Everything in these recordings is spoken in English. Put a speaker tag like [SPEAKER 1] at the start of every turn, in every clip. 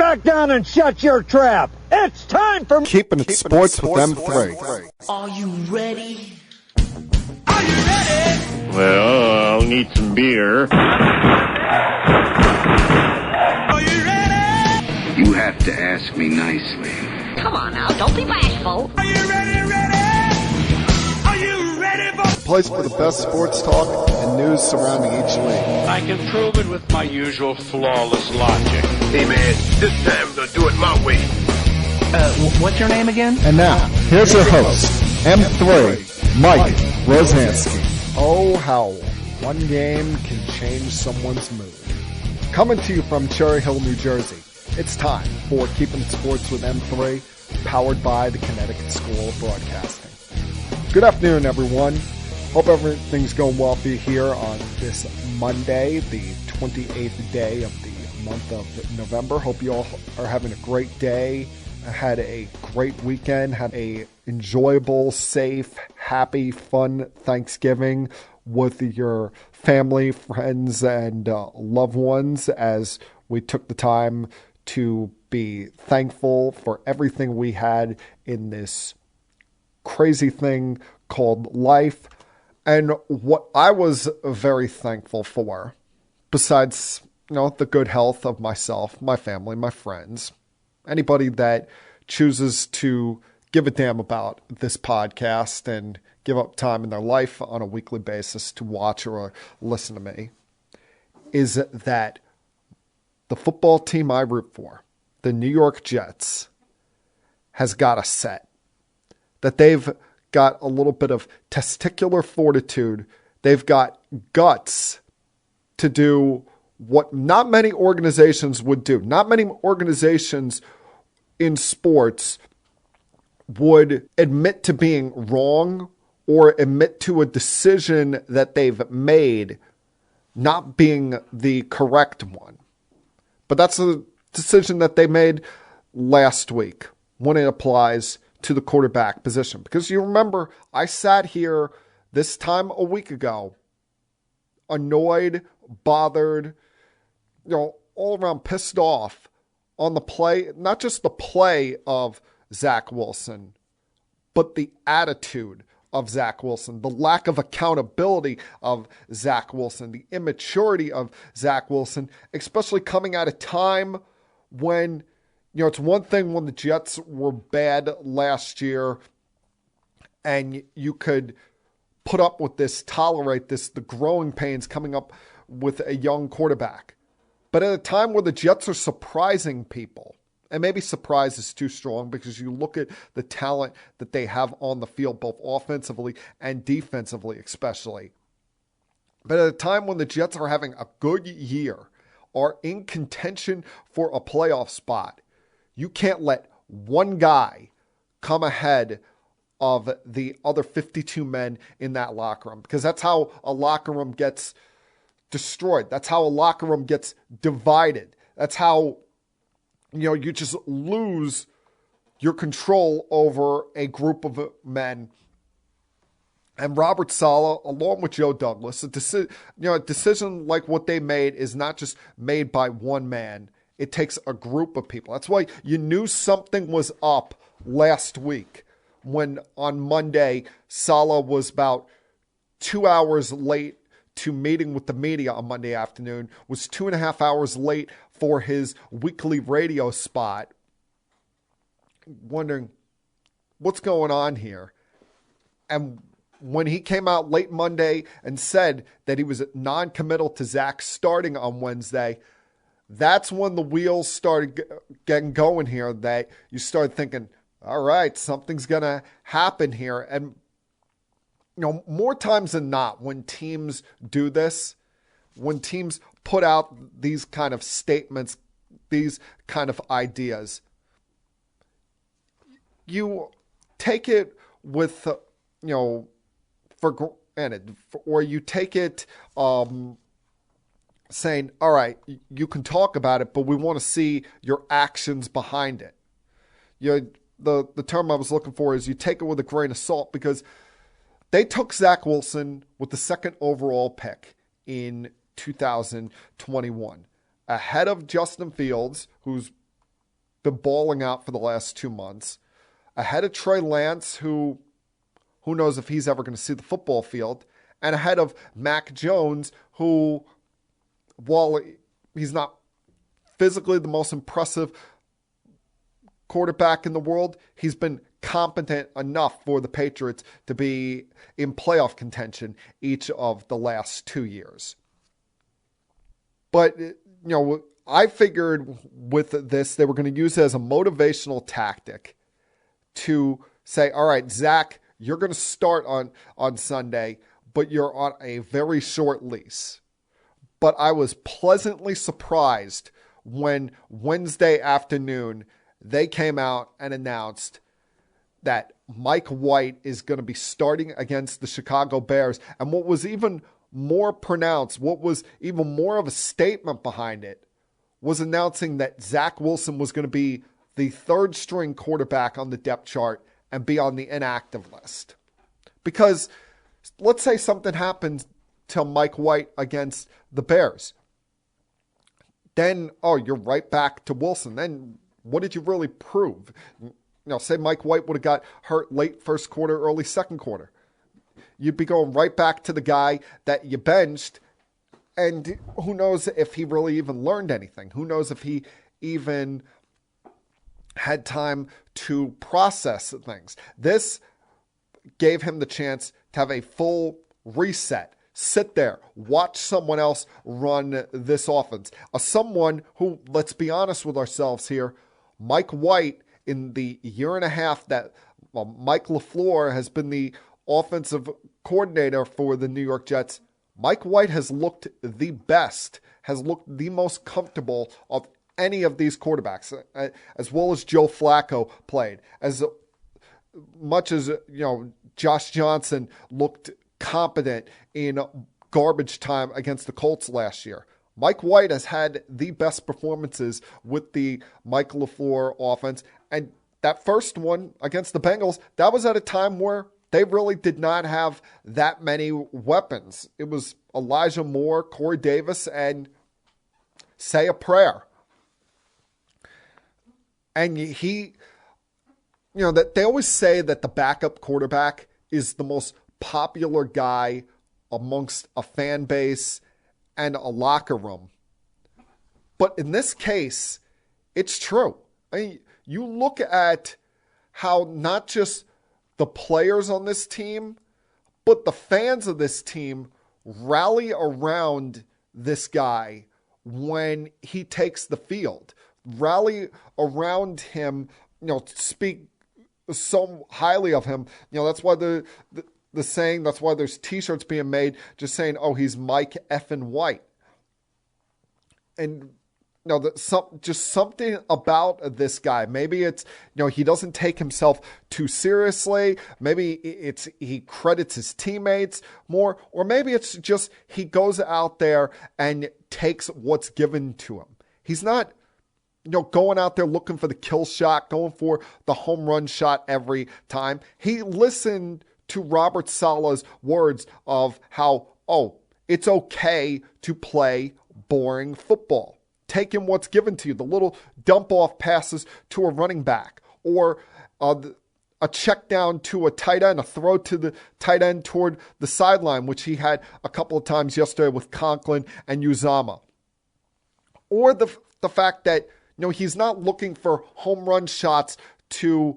[SPEAKER 1] back down and shut your trap. It's time for
[SPEAKER 2] Keeping It Sports with M3.
[SPEAKER 3] Are you ready?
[SPEAKER 1] Are you ready?
[SPEAKER 4] Well, I'll need some beer.
[SPEAKER 1] Are you ready?
[SPEAKER 5] You have to ask me nicely.
[SPEAKER 3] Come on now, don't be bashful.
[SPEAKER 1] Are you ready? Are you ready for
[SPEAKER 2] Place for the best sports talk and news surrounding each league.
[SPEAKER 6] I can prove it with my usual flawless logic.
[SPEAKER 4] Hey, man, this time we'll do it my way.
[SPEAKER 7] What's your name again?
[SPEAKER 2] And now, here's your host, M3, Mike Rosansky. Oh, how one game can change someone's mood. Coming to you from Cherry Hill, New Jersey, it's time for Keeping It Sports with M3, powered by the Connecticut School of Broadcasting. Good afternoon, everyone. Hope everything's going well for you here on this Monday, the 28th day of the month of November. Hope you all are having a great day. Had a great weekend, had a enjoyable, safe, happy, fun Thanksgiving with your family, friends, and loved ones as we took the time to be thankful for everything we had in this crazy thing called life. And what I was very thankful for, besides, the good health of myself, my family, my friends, anybody that chooses to give a damn about this podcast and give up time in their life on a weekly basis to watch or listen to me, is that the football team I root for, the New York Jets, has got a set. That they've got a little bit of testicular fortitude. They've got guts to do what not many organizations would do. Not many organizations in sports would admit to being wrong or admit to a decision that they've made not being the correct one. But that's a decision that they made last week when it applies to the quarterback position. Because you remember, I sat here this time a week ago, annoyed, bothered, all around pissed off on the play, not just the play of Zach Wilson, but the attitude of Zach Wilson, the lack of accountability of Zach Wilson, the immaturity of Zach Wilson, especially coming at a time when, it's one thing when the Jets were bad last year and you could put up with this, tolerate this, the growing pains coming up with a young quarterback. But at a time where the Jets are surprising people, and maybe surprise is too strong because you look at the talent that they have on the field, both offensively and defensively especially. But at a time when the Jets are having a good year, are in contention for a playoff spot, you can't let one guy come ahead of the other 52 men in that locker room, because that's how a locker room gets destroyed. That's how a locker room gets divided. That's how, you just lose your control over a group of men. And Robert Saleh, along with Joe Douglas, a decision like what they made is not just made by one man. It takes a group of people. That's why you knew something was up last week when on Monday, Saleh was about 2 hours late to meeting with the media on Monday afternoon, was 2.5 hours late for his weekly radio spot, wondering what's going on here. And when he came out late Monday and said that he was non-committal to Zach starting on Wednesday, that's when the wheels started getting going here, that you started thinking, all right, something's going to happen here. And, more times than not, when teams do this, when teams put out these kind of statements, these kind of ideas, you take it with, for granted, or you take it saying, all right, you can talk about it, but we want to see your actions behind it. The term I was looking for is you take it with a grain of salt, because they took Zach Wilson with the second overall pick in 2021, ahead of Justin Fields, who's been balling out for the last 2 months, ahead of Trey Lance, who knows if he's ever going to see the football field, and ahead of Mac Jones, who, while he's not physically the most impressive quarterback in the world, he's been competent enough for the Patriots to be in playoff contention each of the last 2 years. But, I figured with this, they were going to use it as a motivational tactic to say, all right, Zach, you're going to start on Sunday, but you're on a very short lease. But I was pleasantly surprised when Wednesday afternoon they came out and announced that Mike White is going to be starting against the Chicago Bears. And what was even more pronounced, what was even more of a statement behind it, was announcing that Zach Wilson was going to be the third string quarterback on the depth chart and be on the inactive list. Because let's say something happens to Mike White against the Bears. Then, you're right back to Wilson. Then what did you really prove? Say Mike White would have got hurt late first quarter, early second quarter. You'd be going right back to the guy that you benched, and who knows if he really even learned anything. Who knows if he even had time to process things. This gave him the chance to have a full reset. Sit there, watch someone else run this offense. Someone who, let's be honest with ourselves here, Mike White, in the year and a half that Mike LaFleur has been the offensive coordinator for the New York Jets, Mike White has looked the best, has looked the most comfortable of any of these quarterbacks, as well as Joe Flacco played. As much as, Josh Johnson looked competent in garbage time against the Colts last year, Mike White has had the best performances with the Mike LaFleur offense. And that first one against the Bengals, that was at a time where they really did not have that many weapons. It was Elijah Moore, Corey Davis, and say a prayer. And that they always say that the backup quarterback is the most popular guy amongst a fan base and a locker room. But in this case, it's true. You look at how not just the players on this team, but the fans of this team rally around this guy when he takes the field. Rally around him, speak so highly of him. That's why the saying, that's why there's t-shirts being made just saying, he's Mike effing White. And just something about this guy. Maybe it's, he doesn't take himself too seriously. Maybe it's he credits his teammates more, or maybe it's just he goes out there and takes what's given to him. He's not, going out there looking for the kill shot, going for the home run shot every time. He listened to Robert Saleh's words of how, it's okay to play boring football. Taking what's given to you, the little dump-off passes to a running back, or a check down to a tight end, a throw to the tight end toward the sideline, which he had a couple of times yesterday with Conklin and Uzama. Or the fact that, he's not looking for home run shots to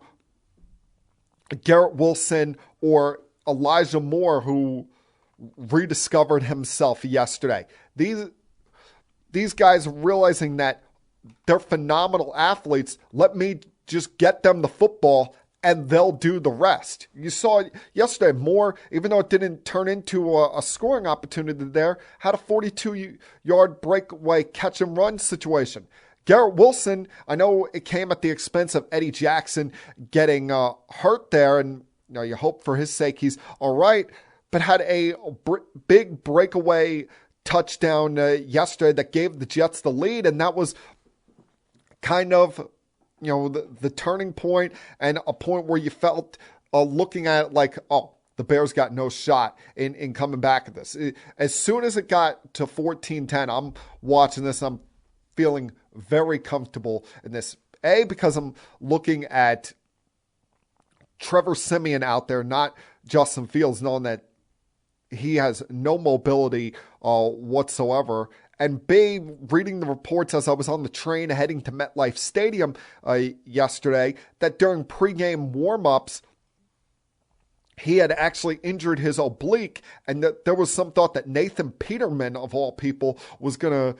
[SPEAKER 2] Garrett Wilson or Elijah Moore, who rediscovered himself yesterday. These guys are realizing that they're phenomenal athletes. Let me just get them the football and they'll do the rest. You saw yesterday, Moore, even though it didn't turn into a scoring opportunity there, had a 42-yard breakaway catch and run situation. Garrett Wilson, I know it came at the expense of Eddie Jackson getting hurt there, and you hope for his sake he's all right, but had a big breakaway touchdown yesterday that gave the Jets the lead, and that was kind of the turning point, and a point where you felt looking at it like, the Bears got no shot in coming back at this. As soon as it got to 14-10, I'm watching this, I'm feeling very comfortable in this. Because I'm looking at Trevor Siemian out there, not Justin Fields, knowing that he has no mobility whatsoever. And B, reading the reports as I was on the train heading to MetLife Stadium yesterday, that during pregame warmups, he had actually injured his oblique, and that there was some thought that Nathan Peterman, of all people, was going to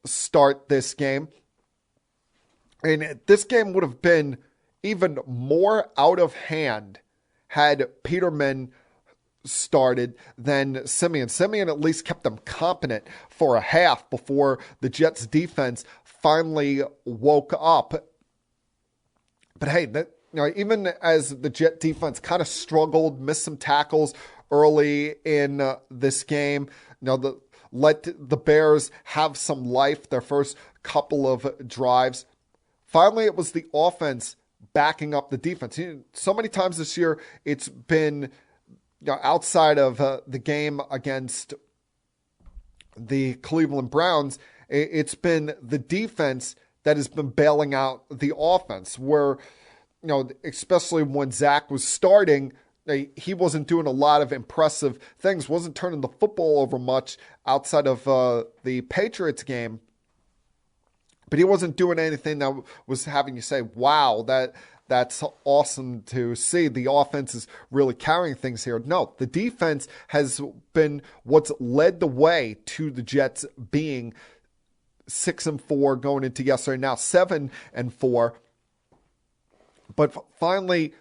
[SPEAKER 2] start this game. And this game would have been even more out of hand had Peterman started than Siemian. Siemian at least kept them competent for a half before the Jets defense finally woke up. But hey, even as the Jet defense kind of struggled, missed some tackles early in this game, let the Bears have some life their first couple of drives. Finally, it was the offense backing up the defense. So many times this year, it's been outside of the game against the Cleveland Browns, it's been the defense that has been bailing out the offense, where, especially when Zach was starting, he wasn't doing a lot of impressive things, wasn't turning the football over much outside of the Patriots game. But he wasn't doing anything that was having you say, wow, that's awesome to see. The offense is really carrying things here. No, the defense has been what's led the way to the Jets being 6-4 going into yesterday, now 7-4. But finally,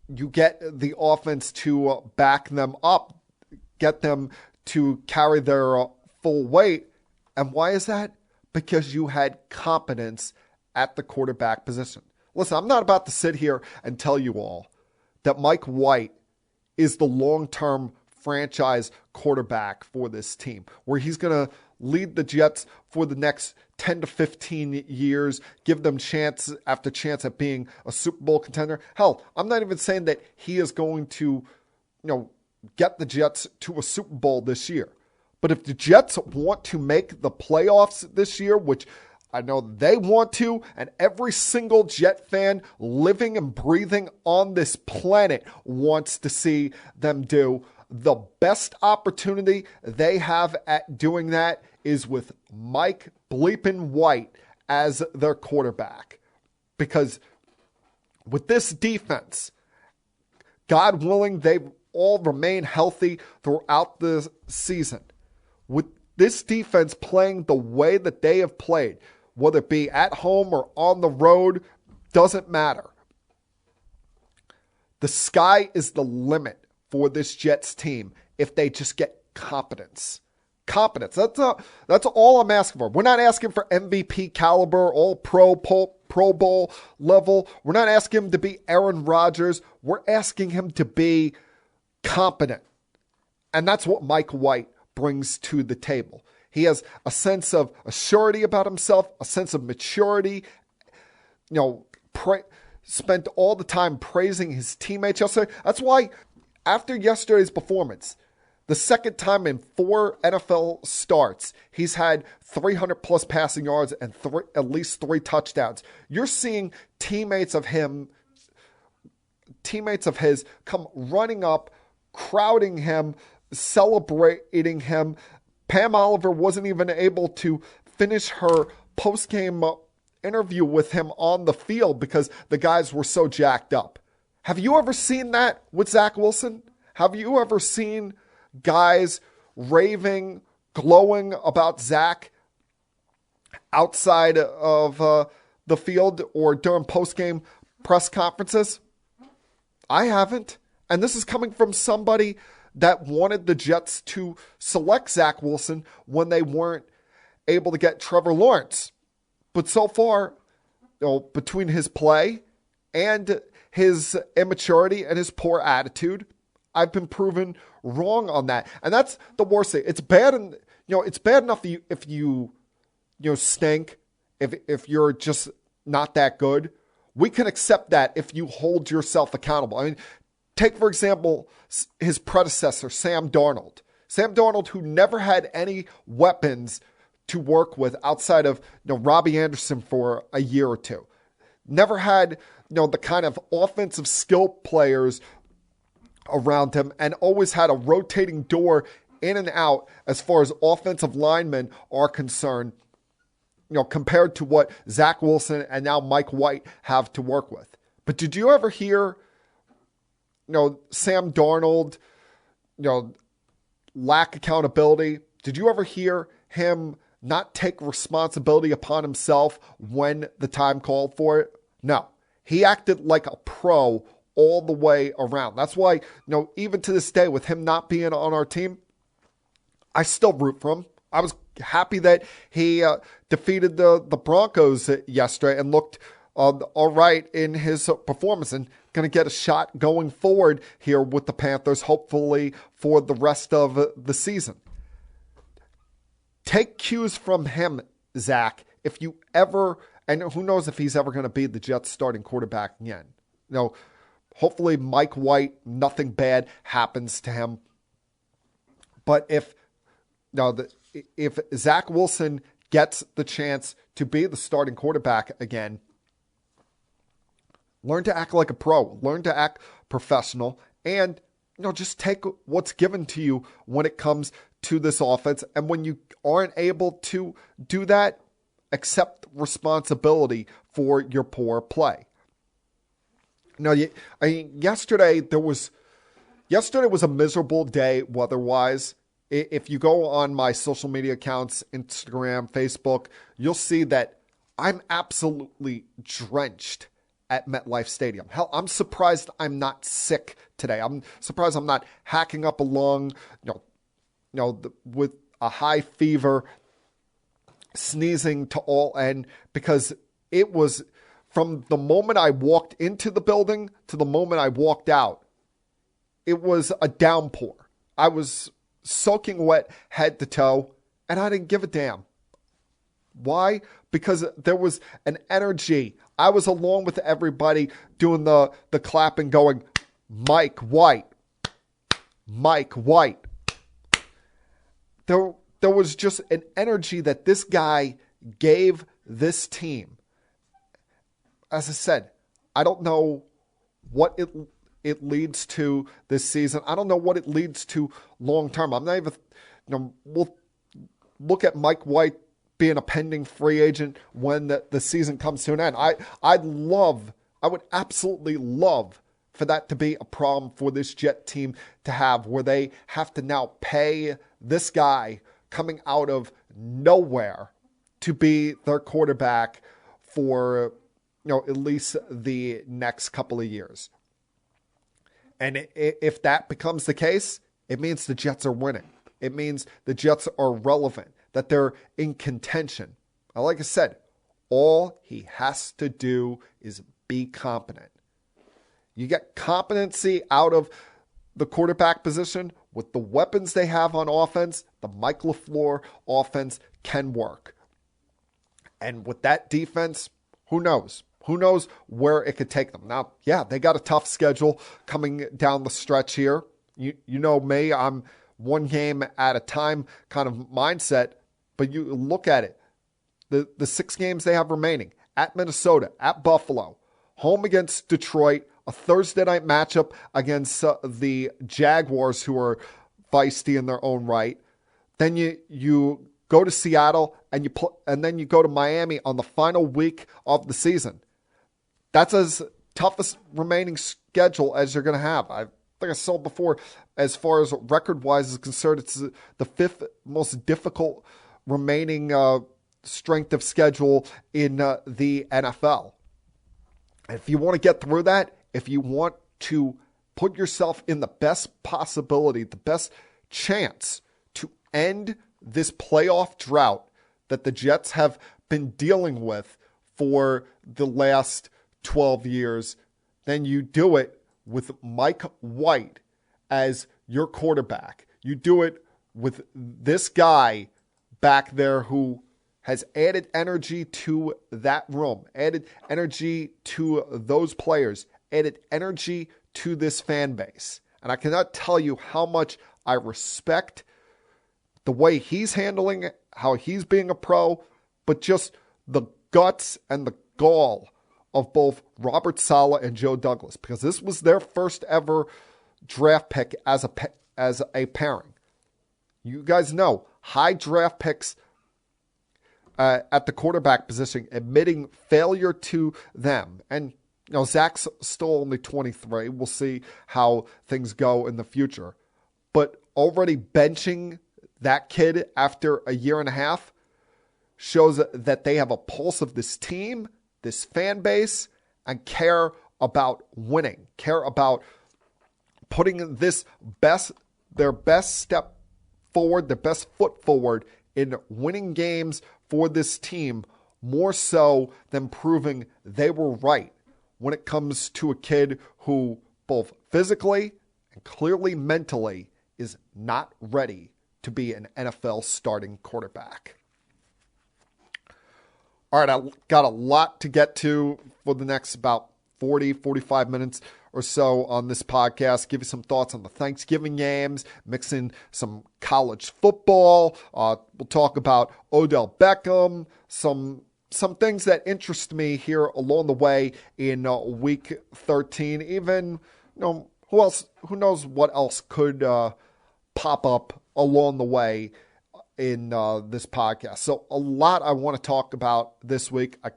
[SPEAKER 2] you get the offense to back them up, get them to carry their full weight. And why is that? Because you had competence at the quarterback position. Listen, I'm not about to sit here and tell you all that Mike White is the long-term franchise quarterback for this team, where he's going to lead the Jets for the next 10 to 15 years, give them chance after chance at being a Super Bowl contender. Hell, I'm not even saying that he is going to, get the Jets to a Super Bowl this year. But if the Jets want to make the playoffs this year, which I know they want to, and every single Jet fan living and breathing on this planet wants to see them do, the best opportunity they have at doing that is with Mike bleeping White as their quarterback. Because with this defense, God willing, they all remain healthy throughout the season. With this defense playing the way that they have played, whether it be at home or on the road, doesn't matter. The sky is the limit for this Jets team if they just get competence. Competence. That's all I'm asking for. We're not asking for MVP caliber, all Pro Bowl level. We're not asking him to be Aaron Rodgers. We're asking him to be competent. And that's what Mike White brings to the table. He has a sense of assurity about himself, a sense of maturity. Spent all the time praising his teammates yesterday. That's why after yesterday's performance, the second time in 4 NFL starts, he's had 300 plus passing yards and at least 3 touchdowns. You're seeing teammates of his come running up, crowding him, celebrating him. Pam Oliver wasn't even able to finish her post-game interview with him on the field because the guys were so jacked up. Have you ever seen that with Zach Wilson? Have you ever seen guys raving, glowing about Zach outside of the field or during post-game press conferences? I haven't. And this is coming from somebody that wanted the Jets to select Zach Wilson when they weren't able to get Trevor Lawrence. But so far, between his play and his immaturity and his poor attitude, I've been proven wrong on that. And that's the worst thing. It's bad, and it's bad enough if you stink, if you're just not that good. We can accept that if you hold yourself accountable. I mean, take, for example, his predecessor, Sam Darnold. Sam Darnold, who never had any weapons to work with outside of Robbie Anderson for a year or two. never had, the kind of offensive skill players around him, and always had a rotating door in and out as far as offensive linemen are concerned, compared to what Zach Wilson and now Mike White have to work with. But did you ever hear, Sam Darnold, lack accountability? Did you ever hear him not take responsibility upon himself when the time called for it? No. He acted like a pro all the way around. That's why, even to this day, with him not being on our team, I still root for him. I was happy that he defeated the Broncos yesterday and looked all right in his performance, and going to get a shot going forward here with the Panthers, hopefully for the rest of the season. Take cues from him, Zach, if you ever, and who knows if he's ever going to be the Jets starting quarterback again. Hopefully Mike White, nothing bad happens to him. But if Zach Wilson gets the chance to be the starting quarterback again, learn to act like a pro, learn to act professional, and just take what's given to you when it comes to this offense. And when you aren't able to do that, accept responsibility for your poor play. Now, yesterday was a miserable day weather-wise. If you go on my social media accounts, Instagram, Facebook, you'll see that I'm absolutely drenched at MetLife Stadium. Hell, I'm surprised I'm not sick today. I'm surprised I'm not hacking up a lung, with a high fever, sneezing to all end, because it was from the moment I walked into the building to the moment I walked out, it was a downpour. I was soaking wet head to toe, and I didn't give a damn. Why? Because there was an energy. I was along with everybody doing the clapping, going, Mike White, Mike White. There was just an energy that this guy gave this team. As I said, I don't know what it leads to this season. I don't know what it leads to long term. I'm not even, we'll look at Mike White being a pending free agent when the season comes to an end. I would absolutely love for that to be a problem for this Jet team to have, where they have to now pay this guy coming out of nowhere to be their quarterback for, at least the next couple of years. And if that becomes the case, it means the Jets are winning. It means the Jets are relevant, that they're in contention. And like I said, all he has to do is be competent. You get competency out of the quarterback position with the weapons they have on offense. The Mike LaFleur offense can work. And with that defense, who knows? Who knows where it could take them? Now, yeah, they got a tough schedule coming down the stretch here. You know me, I'm one game at a time kind of mindset, but you look at it. The 6 games they have remaining: at Minnesota, at Buffalo, home against Detroit, a Thursday night matchup against the Jaguars, who are feisty in their own right. Then you go to Seattle, and then you go to Miami on the final week of the season. That's as toughest remaining schedule as you're going to have. I think I saw before, as far as record-wise is concerned, it's the 5th most difficult remaining strength of schedule in the NFL. And if you want to get through that, if you want to put yourself in the best possibility, the best chance to end this playoff drought that the Jets have been dealing with for the last 12 years, then you do it with Mike White as your quarterback. You do it with this guy back there who has added energy to that room, added energy to those players, added energy to this fan base. And I cannot tell you how much I respect the way he's handling it, how he's being a pro, but just the guts and the gall of both Robert Saleh and Joe Douglas, because this was their first ever draft pick as a pairing. You guys know, high draft picks at the quarterback position, admitting failure to them. And, Zach's still only 23. We'll see how things go in the future. But already benching that kid after a year and a half shows that they have a pulse of this team, this fan base, and care about winning, care about putting their best step forward, their best foot forward in winning games for this team, more so than proving they were right when it comes to a kid who both physically and clearly mentally is not ready to be an NFL starting quarterback. All right, I got a lot to get to for the next about 45 minutes or so on this podcast. Give you some thoughts on the Thanksgiving games, mix in some college football. We'll talk about Odell Beckham, some things that interest me here along the way in week 13. Even, who knows what else could pop up along the way in this podcast. So a lot I want to talk about this week. I'm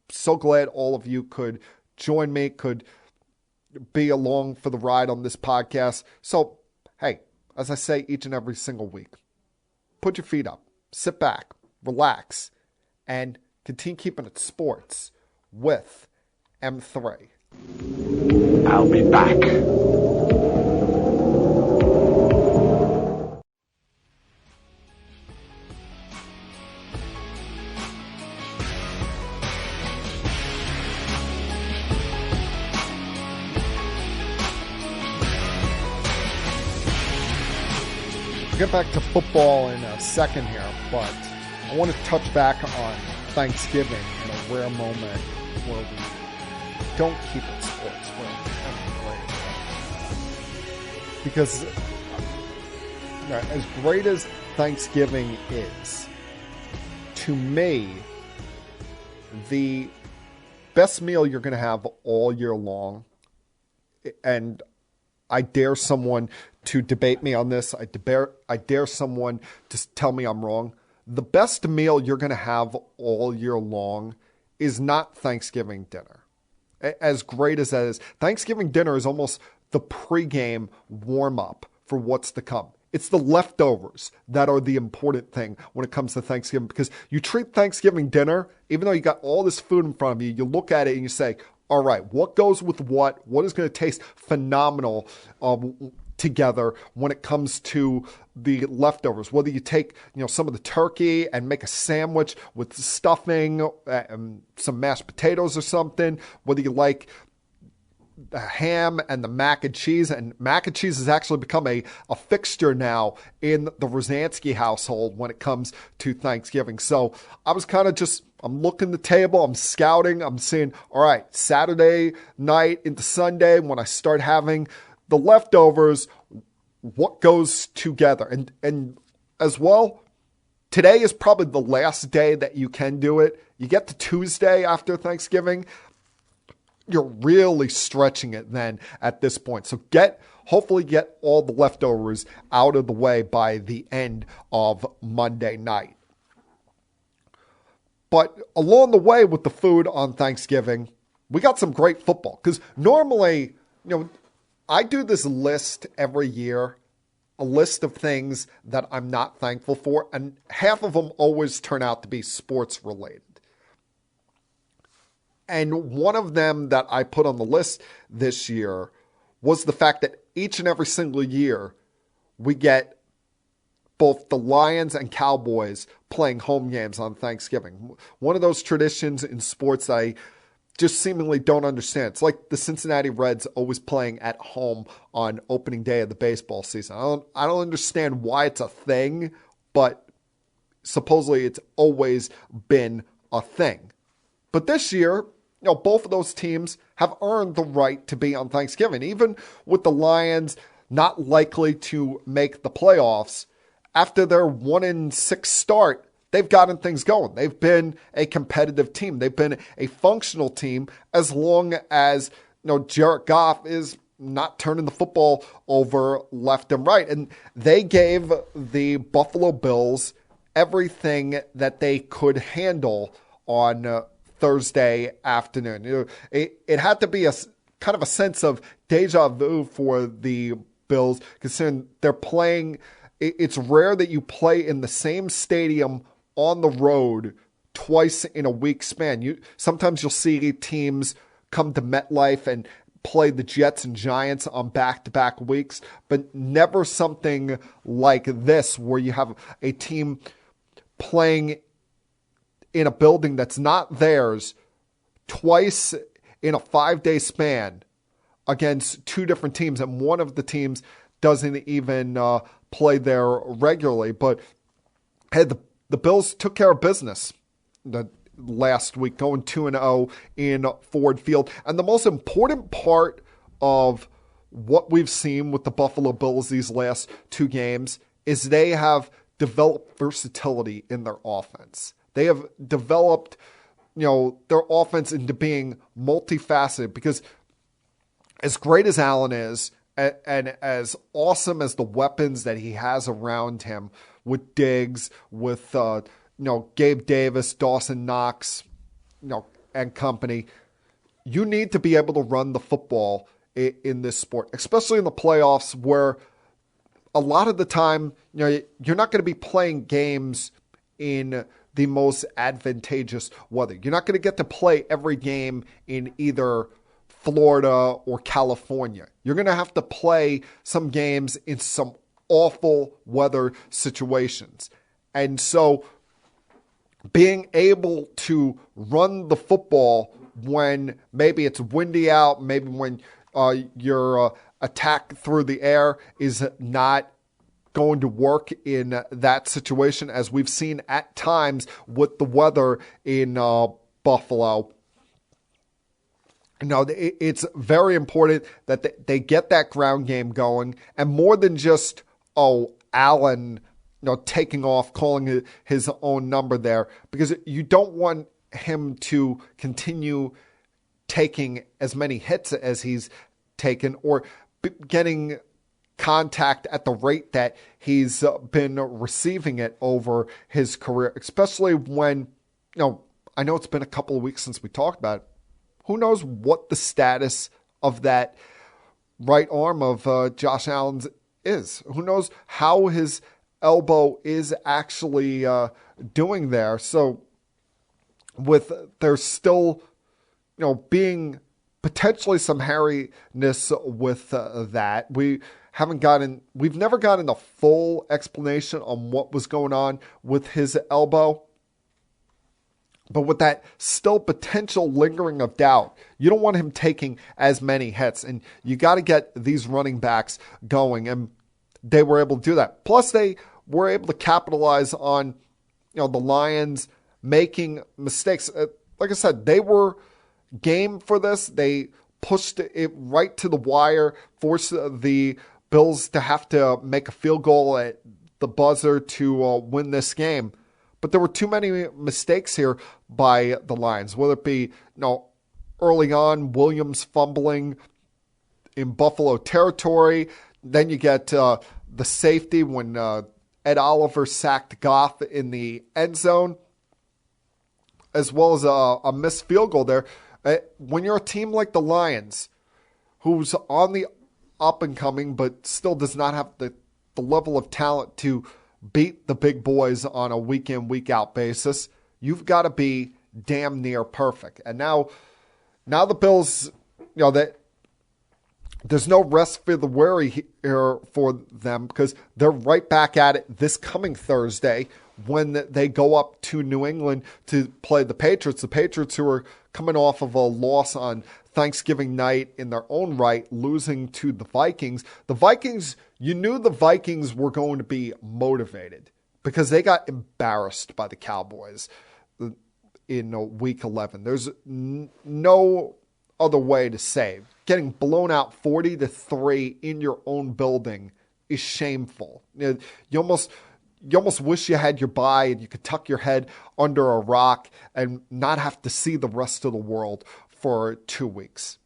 [SPEAKER 2] so glad all of you could join me, could be along for the ride on this podcast. So, hey, as I say each and every single week, put your feet up, sit back, relax, and continue keeping it sports with M3.
[SPEAKER 6] I'll be back.
[SPEAKER 2] We'll get back to football in a second here, but I want to touch back on Thanksgiving in a rare moment where we don't keep it sports, because as great as Thanksgiving is, to me, the best meal you're going to have all year long, and I dare someone to debate me on this. I dare someone to tell me I'm wrong. The best meal you're going to have all year long is not Thanksgiving dinner. As great as that is, Thanksgiving dinner is almost the pregame warm-up for what's to come. It's the leftovers that are the important thing when it comes to Thanksgiving, because you treat Thanksgiving dinner, even though you got all this food in front of you, you look at it and you say, all right, what goes with what is going to taste phenomenal together when it comes to the leftovers? Whether you take some of the turkey and make a sandwich with stuffing, some mashed potatoes or something, whether you like the ham and the mac and cheese has actually become a fixture now in the Rosansky household when it comes to Thanksgiving. So I was kind of I'm looking the table, I'm scouting, I'm seeing, all right, Saturday night into Sunday, when I start having the leftovers, what goes together? And as well, today is probably the last day that you can do it. You get to Tuesday after Thanksgiving, you're really stretching it then at this point. So hopefully get all the leftovers out of the way by the end of Monday night. But along the way with the food on Thanksgiving, we got some great football. Because normally, I do this list every year, a list of things that I'm not thankful for, and half of them always turn out to be sports related. And one of them that I put on the list this year was the fact that each and every single year we get both the Lions and Cowboys playing home games on Thanksgiving. One of those traditions in sports I just seemingly don't understand. It's like the Cincinnati Reds always playing at home on opening day of the baseball season. I don't understand why it's a thing, but supposedly it's always been a thing. But this year, both of those teams have earned the right to be on Thanksgiving. Even with the Lions not likely to make the playoffs, after their 1-6 start, they've gotten things going. They've been a competitive team. They've been a functional team as long as Jared Goff is not turning the football over left and right. And they gave the Buffalo Bills everything that they could handle on Thursday afternoon. It had to be a kind of a sense of deja vu for the Bills, considering they're playing. It's rare that you play in the same stadium on the road twice in a week span. Sometimes you'll see teams come to MetLife and play the Jets and Giants on back-to-back weeks, but never something like this where you have a team playing in a building that's not theirs twice in a 5-day span against two different teams, and one of the teams doesn't even play there regularly. But hey, the Bills took care of business last week, going 2-0 in Ford Field. And the most important part of what we've seen with the Buffalo Bills these last two games is they have developed versatility in their offense. They have developed, their offense into being multifaceted, because as great as Allen is, and as awesome as the weapons that he has around him with Diggs, with Gabe Davis, Dawson Knox, and company, you need to be able to run the football in this sport, especially in the playoffs, where a lot of the time, you're not going to be playing games in the most advantageous weather. You're not going to get to play every game in either Florida or California. You're going to have to play some games in some awful weather situations. And so being able to run the football when maybe it's windy out, maybe when your attack through the air is not going to work in that situation, as we've seen at times with the weather in Buffalo. It's very important that they get that ground game going, and more than just, Allen, taking off, calling his own number there, because you don't want him to continue taking as many hits as he's taken, or getting contact at the rate that he's been receiving it over his career, especially when, I know it's been a couple of weeks since we talked about it. Who knows what the status of that right arm of Josh Allen's is? Who knows how his elbow is actually doing there? So there's still, being potentially some hairiness with that. We've never gotten a full explanation on what was going on with his elbow. But with that still potential lingering of doubt, you don't want him taking as many hits, and you got to get these running backs going, and they were able to do that. Plus, they were able to capitalize on, the Lions making mistakes. Like I said, they were game for this. They pushed it right to the wire, forced the Bills to have to make a field goal at the buzzer to win this game. But there were too many mistakes here by the Lions, whether it be, early on, Williams fumbling in Buffalo territory. Then you get the safety when Ed Oliver sacked Goff in the end zone, as well as a missed field goal there. When you're a team like the Lions, who's on the up and coming, but still does not have the level of talent to beat the big boys on a week in, week out basis, you've got to be damn near perfect. And now the Bills, that there's no rest for the weary here for them, because they're right back at it this coming Thursday when they go up to New England to play the Patriots. The Patriots, who are coming off of a loss on Thanksgiving night in their own right, losing to the Vikings. The Vikings, you knew the Vikings were going to be motivated because they got embarrassed by the Cowboys in week 11. There's no other way to say. Getting blown out 40-3 in your own building is shameful. you almost wish you had your bye and you could tuck your head under a rock and not have to see the rest of the world for 2 weeks.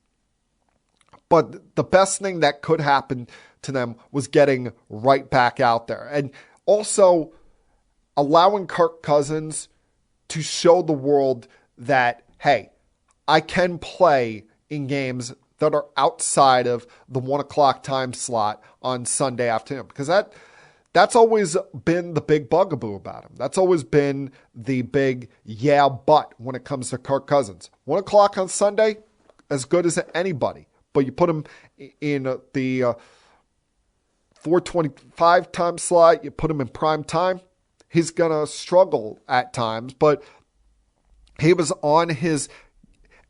[SPEAKER 2] But the best thing that could happen to them was getting right back out there. And also allowing Kirk Cousins to show the world that, hey, I can play in games that are outside of the 1 o'clock time slot on Sunday afternoon. Because that's always been the big bugaboo about him. That's always been the big yeah, but when it comes to Kirk Cousins. 1 o'clock on Sunday, as good as anybody. But you put him in the 4:25 time slot, you put him in prime time, he's going to struggle at times. But he was on his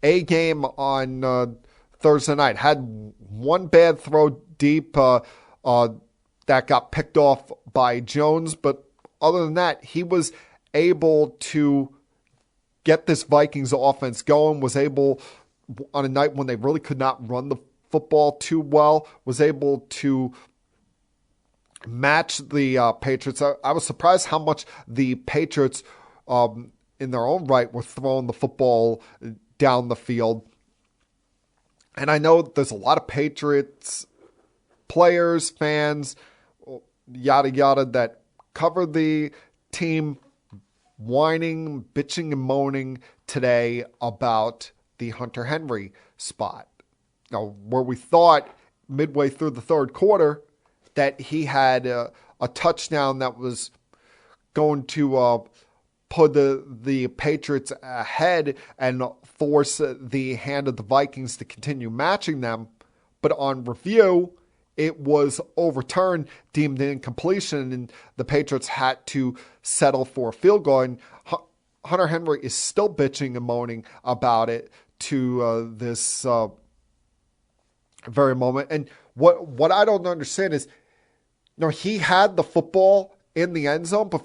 [SPEAKER 2] A game on Thursday night. Had one bad throw deep that got picked off by Jones. But other than that, he was able to get this Vikings offense going, was able, on a night when they really could not run the football too well, was able to match the Patriots. I was surprised how much the Patriots, in their own right, were throwing the football down the field. And I know there's a lot of Patriots players, fans, yada yada, that cover the team whining, bitching, and moaning today about the Hunter Henry spot. Now, where we thought midway through the third quarter that he had a touchdown that was going to put the Patriots ahead and force the hand of the Vikings to continue matching them. But on review, it was overturned, deemed an incompletion, and the Patriots had to settle for a field goal. And Hunter Henry is still bitching and moaning about it to this very moment. And what I don't understand is, he had the football in the end zone, but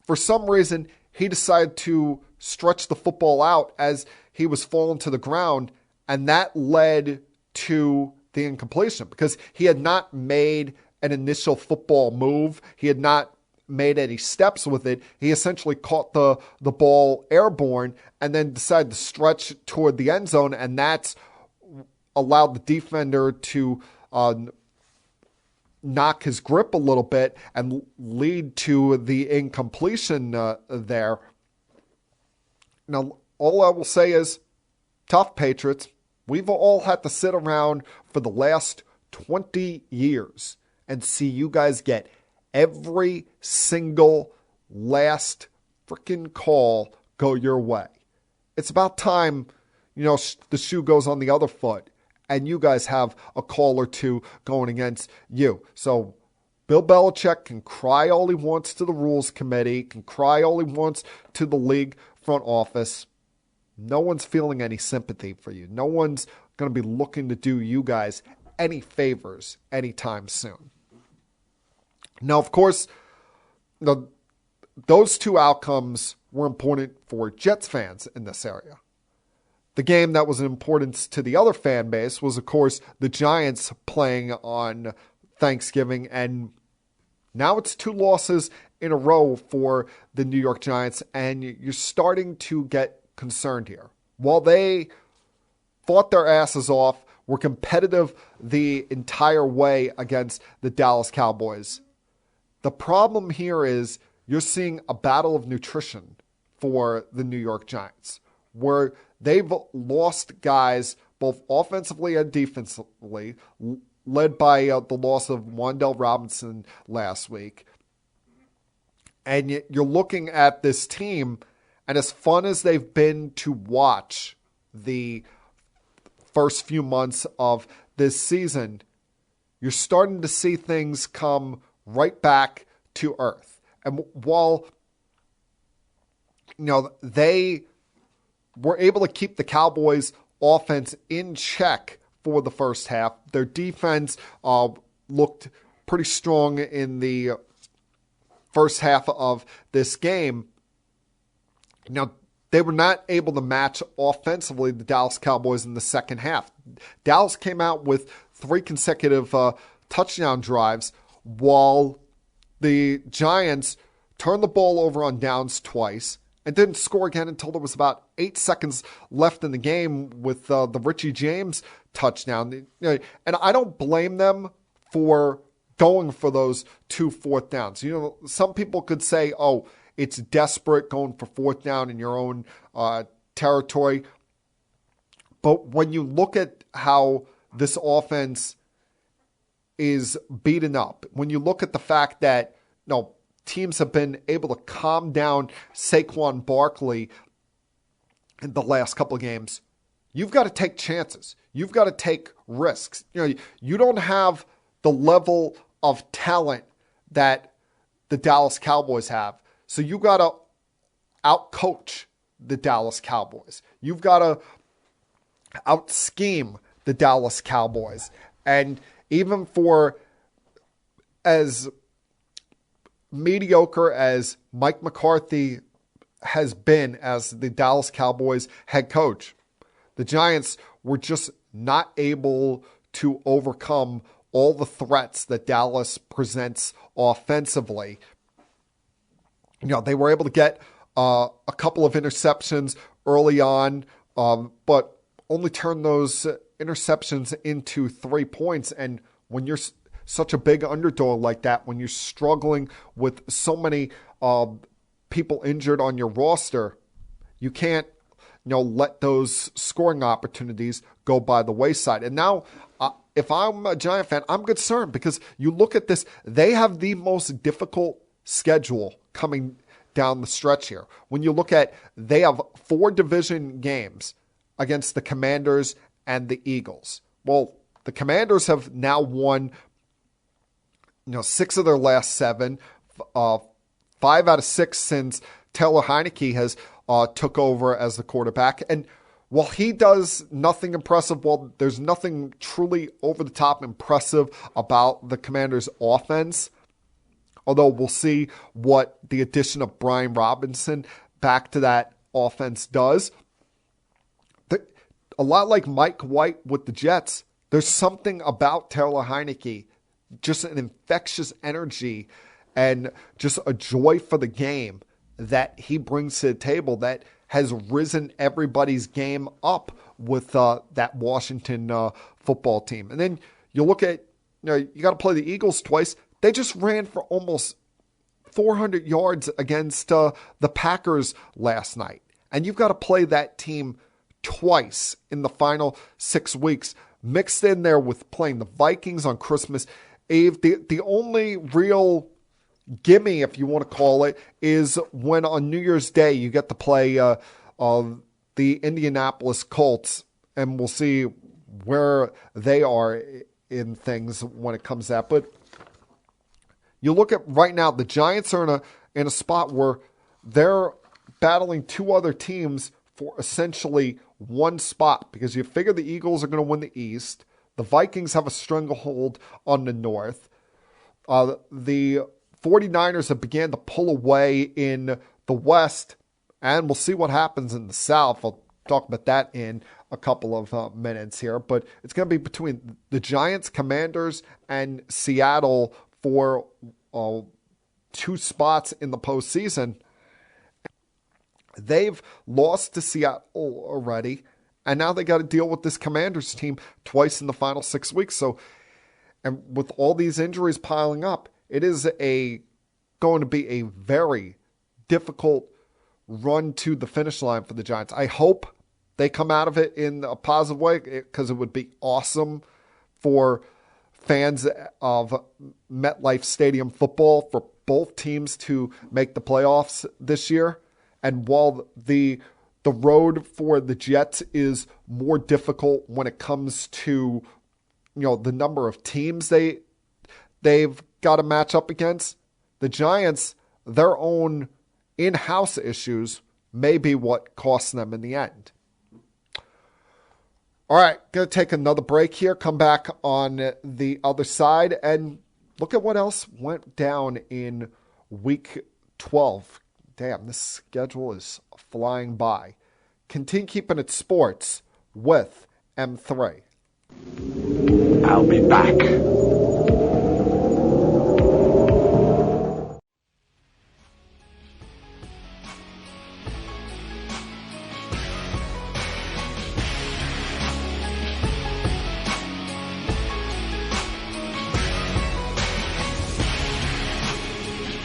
[SPEAKER 2] for some reason, he decided to stretch the football out as he was falling to the ground, and that led to the incompletion because he had not made an initial football move. He had not made any steps with it. He essentially caught the ball airborne and then decided to stretch toward the end zone, and that's allowed the defender to knock his grip a little bit and lead to the incompletion there. Now, all I will say is, tough Patriots. We've all had to sit around for the last 20 years and see you guys get every single last freaking call go your way. It's about time, the shoe goes on the other foot and you guys have a call or two going against you. So Bill Belichick can cry all he wants to the rules committee, can cry all he wants to the league front office. No one's feeling any sympathy for you. No one's going to be looking to do you guys any favors anytime soon. Now, of course, those two outcomes were important for Jets fans in this area. The game that was an importance to the other fan base was, of course, the Giants playing on Thanksgiving, and now it's 2 losses in a row for the New York Giants, and you're starting to get concerned here. While they fought their asses off, were competitive the entire way against the Dallas Cowboys, the problem here is you're seeing a battle of nutrition for the New York Giants, where they've lost guys both offensively and defensively, led by the loss of Wan'Dale Robinson last week. And you're looking at this team, and as fun as they've been to watch the first few months of this season, you're starting to see things come right back to earth. And while they were able to keep the Cowboys offense in check for the first half, their defense looked pretty strong in the first half of this game. Now, they were not able to match offensively the Dallas Cowboys in the second half. Dallas came out with 3 consecutive touchdown drives, while the Giants turned the ball over on downs twice and didn't score again until there was about 8 seconds left in the game with the Richie James touchdown. And I don't blame them for going for those 2 fourth downs. Some people could say, oh, it's desperate going for fourth down in your own territory. But when you look at how this offense is beaten up, when you look at the fact that teams have been able to calm down Saquon Barkley in the last couple of games, you've got to take chances. You've got to take risks. You don't have the level of talent that the Dallas Cowboys have. So you got to out-coach the Dallas Cowboys. You've got to out-scheme the Dallas Cowboys. And even for as mediocre as Mike McCarthy has been as the Dallas Cowboys head coach, the Giants were just not able to overcome all the threats that Dallas presents offensively. They were able to get a couple of interceptions early on, but only turn those interceptions into 3 points. And when you're such a big underdog like that, when you're struggling with so many people injured on your roster, you can't let those scoring opportunities go by the wayside. And now, if I'm a Giant fan, I'm concerned because you look at this, they have the most difficult schedule coming down the stretch here. When you look at, they have 4 division games against the Commanders and the Eagles. Well, the Commanders have now won 6 of their last 7, 5 out of 6 since Taylor Heineke has took over as the quarterback. And while he does nothing impressive, there's nothing truly over-the-top impressive about the Commanders' offense, although we'll see what the addition of Brian Robinson back to that offense does. A lot like Mike White with the Jets, there's something about Taylor Heineke, just an infectious energy and just a joy for the game that he brings to the table that has risen everybody's game up with that Washington football team. And then you look at, you got to play the Eagles twice. They just ran for almost 400 yards against the Packers last night. And you've got to play that team twice in the final 6 weeks, mixed in there with playing the Vikings on Christmas Eve. The only real gimme, if you want to call it, is when on New Year's Day you get to play the Indianapolis Colts, and we'll see where they are in things when it comes to that. But you look at right now, the Giants are in a spot where they're battling 2 other teams for essentially 1 spot, because you figure the Eagles are going to win the East. The Vikings have a stranglehold on the North. The 49ers have began to pull away in the West, and we'll see what happens in the South. I'll talk about that in a couple of minutes here, but it's going to be between the Giants, Commanders, and Seattle for 2 spots in the postseason. They've lost to Seattle already, and now they got to deal with this Commanders team twice in the final 6 weeks. So, and with all these injuries piling up, it is going to be a very difficult run to the finish line for the Giants. I hope they come out of it in a positive way, because it would be awesome for fans of MetLife Stadium football for both teams to make the playoffs this year. And while the road for the Jets is more difficult when it comes to the number of teams they've got to match up against, the Giants, their own in-house issues may be what costs them in the end. All right, going to take another break here, come back on the other side, and look at what else went down in Week 12. Damn, this schedule is flying by. Continue keeping it sports with M3.
[SPEAKER 6] I'll be back.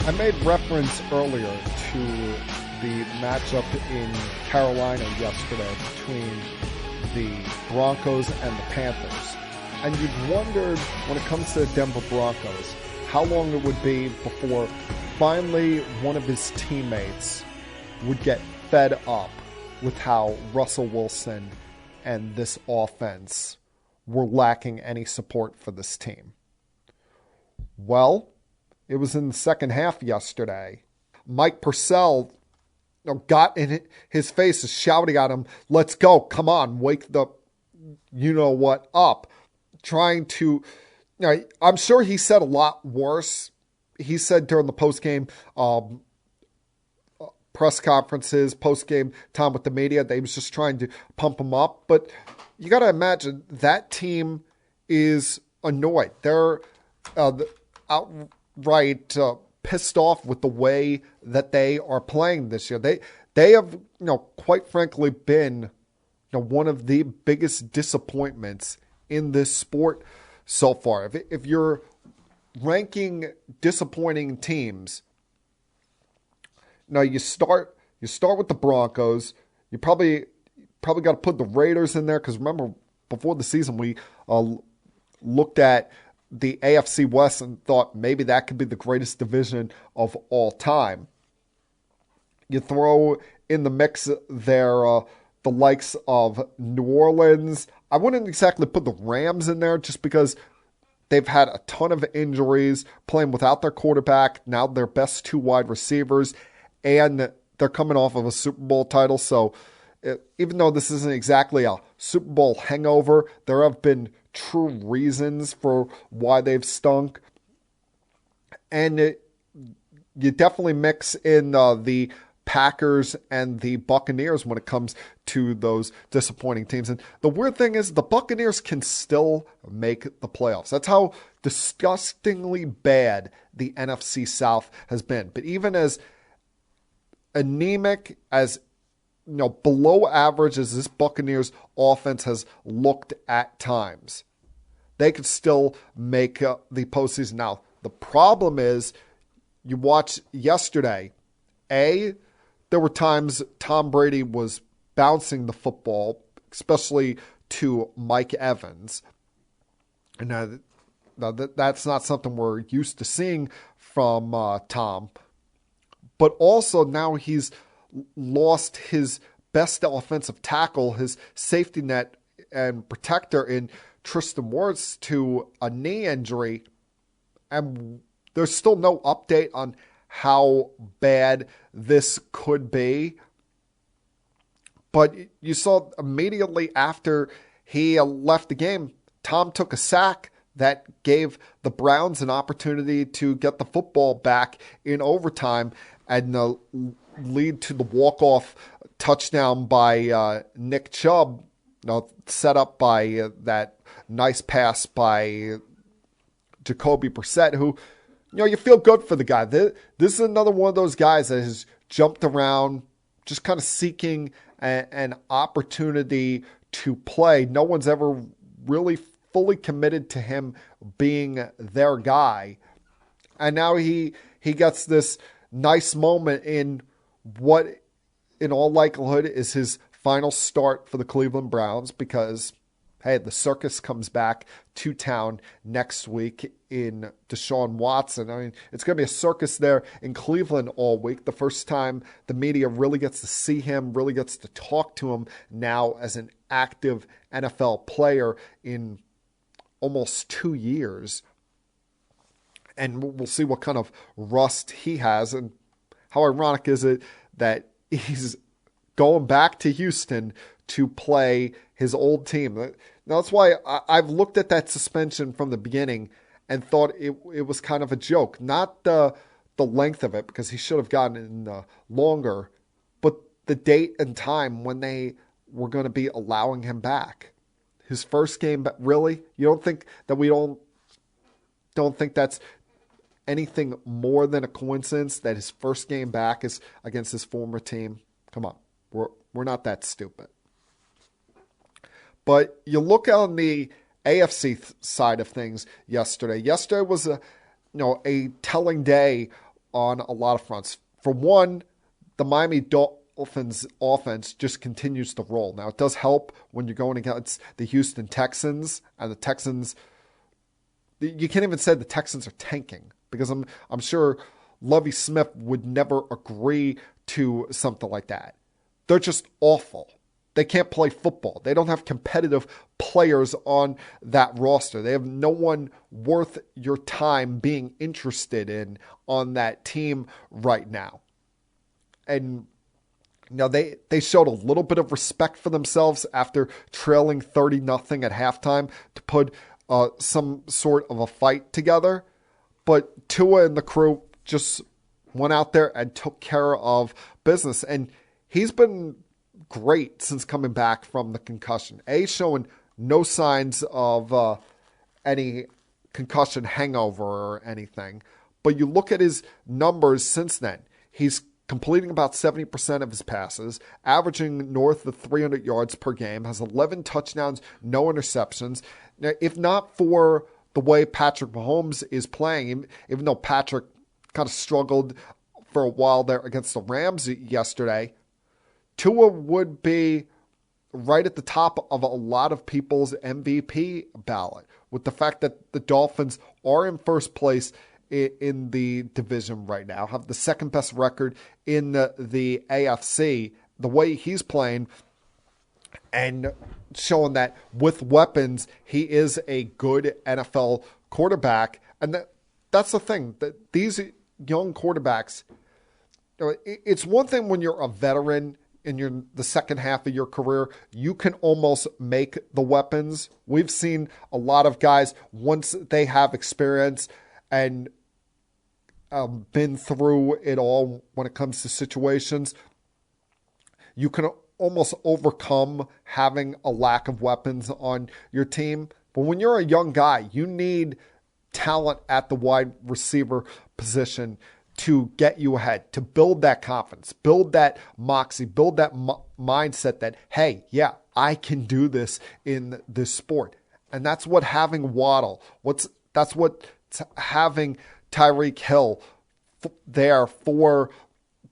[SPEAKER 2] I made reference earlier to the matchup in Carolina yesterday between the Broncos and the Panthers. And you've wondered, when it comes to the Denver Broncos, how long it would be before finally one of his teammates would get fed up with how Russell Wilson and this offense were lacking any support for this team. Well, it was in the second half yesterday. Mike Purcell got in his face, shouting at him, "Let's go, come on, wake the you-know-what up." Trying to, I'm sure he said a lot worse. He said during the post-game press conferences, post-game time with the media, they was just trying to pump him up. But you got to imagine that team is annoyed. They're outright pissed off with the way that they are playing this year. They have, quite frankly, been one of the biggest disappointments in this sport so far. If you're ranking disappointing teams, you start with the Broncos. You probably got to put the Raiders in there, because remember, before the season we looked at the AFC West and thought maybe that could be the greatest division of all time. You throw in the mix there the likes of New Orleans. I wouldn't exactly put the Rams in there just because they've had a ton of injuries, playing without their quarterback, now their best two wide receivers, and they're coming off of a Super Bowl title. So even though this isn't exactly a Super Bowl hangover, there have been true reasons for why they've stunk. And you definitely mix in the Packers and the Buccaneers when it comes to those disappointing teams. And the weird thing is the Buccaneers can still make the playoffs. That's how disgustingly bad the NFC South has been. But even as anemic, as below average as this Buccaneers offense has looked at times, they could still make the postseason. Now, the problem is, you watch yesterday, there were times Tom Brady was bouncing the football, especially to Mike Evans. And that's not something we're used to seeing from Tom. But also now he's lost his best offensive tackle, his safety net and protector in Tristan Wirfs to a knee injury. And there's still no update on how bad this could be. But you saw immediately after he left the game, Tom took a sack that gave the Browns an opportunity to get the football back in overtime and lead to the walk-off touchdown by Nick Chubb, set up by that nice pass by Jacoby Brissett, who, you feel good for the guy. This is another one of those guys that has jumped around, just kind of seeking an opportunity to play. No one's ever really fully committed to him being their guy. And now he gets this nice moment in what, in all likelihood, is his final start for the Cleveland Browns, because, hey, the circus comes back to town next week in Deshaun Watson. I mean, it's going to be a circus there in Cleveland all week. The first time the media really gets to see him, really gets to talk to him now as an active NFL player in almost 2 years. And we'll see what kind of rust he has. And how ironic is it that he's going back to Houston to play his old team? Now, that's why I've looked at that suspension from the beginning and thought it was kind of a joke. Not the length of it, because he should have gotten longer, but the date and time when they were going to be allowing him back. His first game, really? You don't think that we don't think that's anything more than a coincidence that his first game back is against his former team? Come on. We're not that stupid. But you look on the AFC side of things yesterday. Yesterday was a telling day on a lot of fronts. For one, the Miami Dolphins offense just continues to roll. Now, it does help when you're going against the Houston Texans, and the Texans, you can't even say the Texans are tanking, because I'm sure Lovie Smith would never agree to something like that. They're just awful. They can't play football. They don't have competitive players on that roster. They have no one worth your time being interested in on that team right now. And they showed a little bit of respect for themselves after trailing 30-0 at halftime to put some sort of a fight together. But Tua and the crew just went out there and took care of business. And he's been great since coming back from the concussion. Showing no signs of any concussion hangover or anything. But you look at his numbers since then. He's completing about 70% of his passes, averaging north of 300 yards per game, has 11 touchdowns, no interceptions. Now, if not for the way Patrick Mahomes is playing, even though Patrick kind of struggled for a while there against the Rams yesterday, Tua would be right at the top of a lot of people's MVP ballot, with the fact that the Dolphins are in first place in the division right now, have the second best record in the AFC. The way he's playing and showing that with weapons, he is a good NFL quarterback. And that's the thing, that these young quarterbacks, it's one thing when you're a veteran in the second half of your career, you can almost make the weapons. We've seen a lot of guys, once they have experience and been through it all when it comes to situations, you can almost overcome having a lack of weapons on your team. But when you're a young guy, you need talent at the wide receiver position to get you ahead, to build that confidence, build that moxie, build that mindset that, hey, yeah, I can do this in this sport. And that's what having Waddle, that's what having Tyreek Hill there for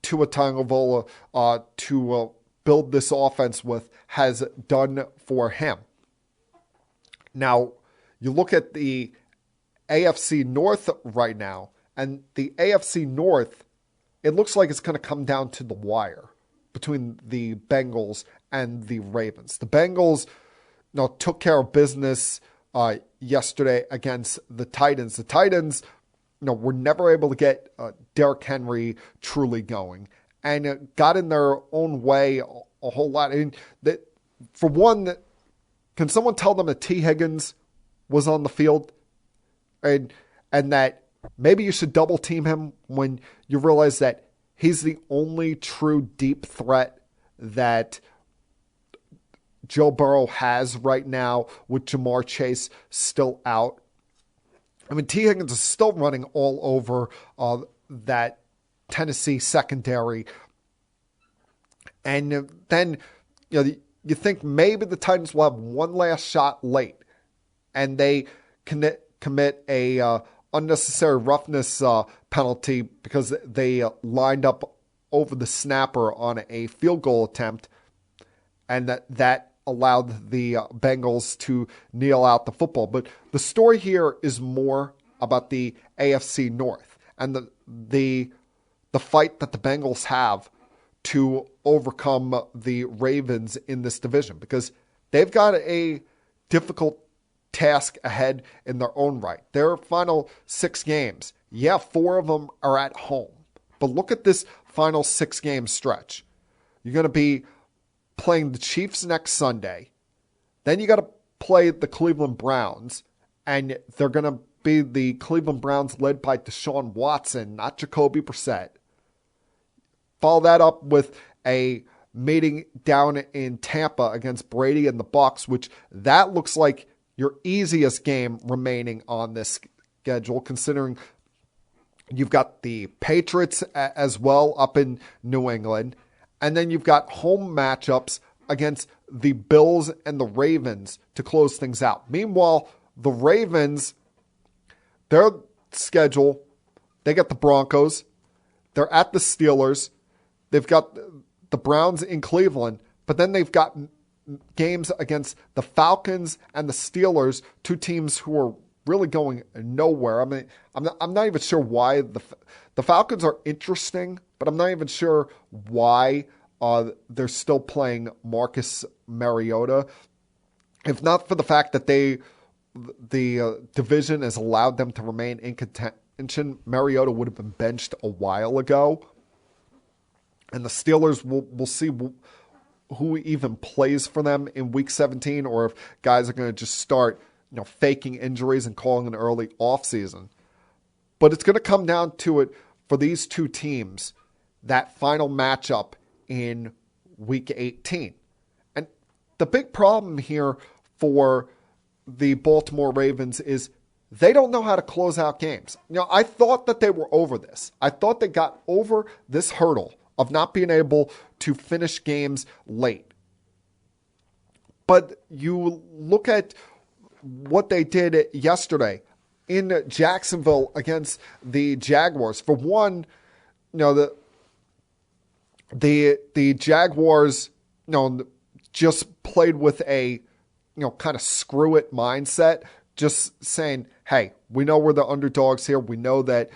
[SPEAKER 2] Tua Tagovailoa to build this offense with has done for him. Now, you look at the AFC North right now, and the AFC North, it looks like it's going to come down to the wire between the Bengals and the Ravens. The Bengals took care of business yesterday against the Titans. The Titans were never able to get Derrick Henry truly going, and got in their own way a whole lot. I mean, for one, can someone tell them that T. Higgins was on the field, and that maybe you should double team him when you realize that he's the only true deep threat that Joe Burrow has right now, with Jamar Chase still out? I mean, T. Higgins is still running all over that Tennessee secondary. And then, you think maybe the Titans will have one last shot late, and they commit a unnecessary roughness penalty because they lined up over the snapper on a field goal attempt, and that allowed the Bengals to kneel out the football. But the story here is more about the AFC North and the fight that the Bengals have to overcome the Ravens in this division, because they've got a difficult task ahead in their own right. Their final 6 games, 4 of them are at home. But look at this final 6-game stretch. You're going to be playing the Chiefs next Sunday. Then you got to play the Cleveland Browns, and they're going to be the Cleveland Browns led by Deshaun Watson, not Jacoby Brissett. Follow that up with a meeting down in Tampa against Brady and the Bucs, which that looks like your easiest game remaining on this schedule, considering you've got the Patriots as well up in New England. And then you've got home matchups against the Bills and the Ravens to close things out. Meanwhile, the Ravens, their schedule, they got the Broncos, They're at the Steelers. They've got the Browns in Cleveland, but then they've got games against the Falcons and the Steelers, two teams who are really going nowhere. I mean, I'm not even sure why the Falcons are interesting, but I'm not even sure why they're still playing Marcus Mariota. If not for the fact that the division has allowed them to remain in contention, Mariota would have been benched a while ago. And the Steelers, we'll see who even plays for them in Week 17, or if guys are going to just start, faking injuries and calling an early offseason. But it's going to come down to it for these two teams, that final matchup in Week 18. And the big problem here for the Baltimore Ravens is they don't know how to close out games. I thought that they were over this. I thought they got over this hurdle of not being able to finish games late. But you look at what they did yesterday in Jacksonville against the Jaguars. For one, the Jaguars, just played with a, kind of screw it mindset, just saying, hey, we know we're the underdogs here. We know that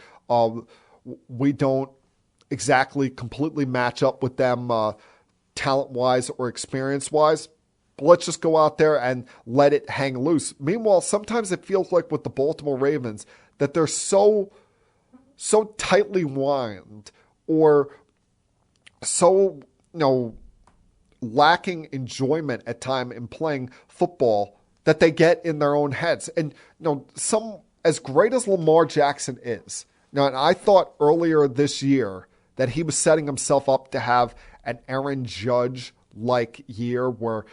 [SPEAKER 2] we don't exactly completely match up with them talent-wise or experience-wise. But let's just go out there and let it hang loose. Meanwhile, sometimes it feels like with the Baltimore Ravens that they're so tightly wound, or so, lacking enjoyment at time in playing football, that they get in their own heads. And, some as great as Lamar Jackson is, and I thought earlier this year that he was setting himself up to have an Aaron Judge-like year where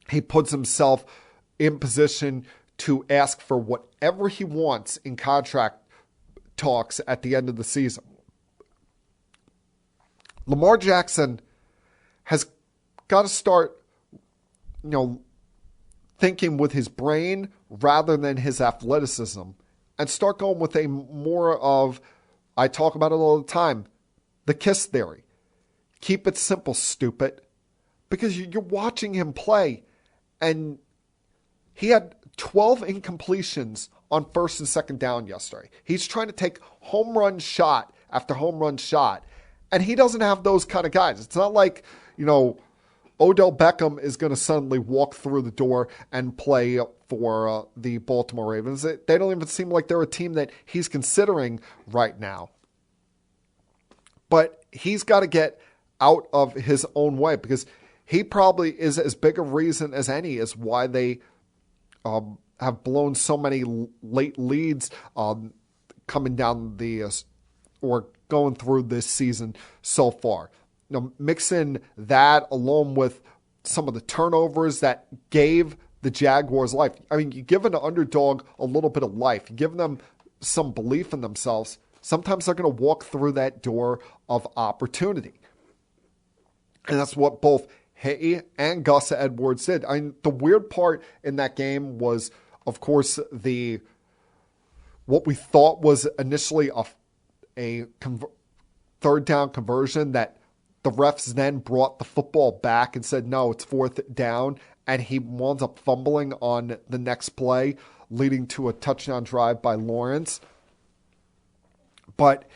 [SPEAKER 2] he puts himself in position to ask for whatever he wants in contract talks at the end of the season. Lamar Jackson has got to start, thinking with his brain rather than his athleticism, and start going with a more of, I talk about it all the time, the KISS theory. Keep it simple, stupid. Because you're watching him play, and he had 12 incompletions on first and second down yesterday. He's trying to take home run shot after home run shot, and he doesn't have those kind of guys. It's not like, Odell Beckham is going to suddenly walk through the door and play for the Baltimore Ravens. They don't even seem like they're a team that he's considering right now. But he's got to get out of his own way, because he probably is as big a reason as any as why they have blown so many late leads coming down or going through this season so far. Mix in that along with some of the turnovers that gave the Jaguars life. I mean, you give an underdog a little bit of life. You give them some belief in themselves. Sometimes they're going to walk through that door of opportunity. And that's what both he and Gus Edwards did. I mean, the weird part in that game was, of course, what we thought was initially a third down conversion that the refs then brought the football back and said, no, it's fourth down. And he winds up fumbling on the next play, leading to a touchdown drive by Lawrence. But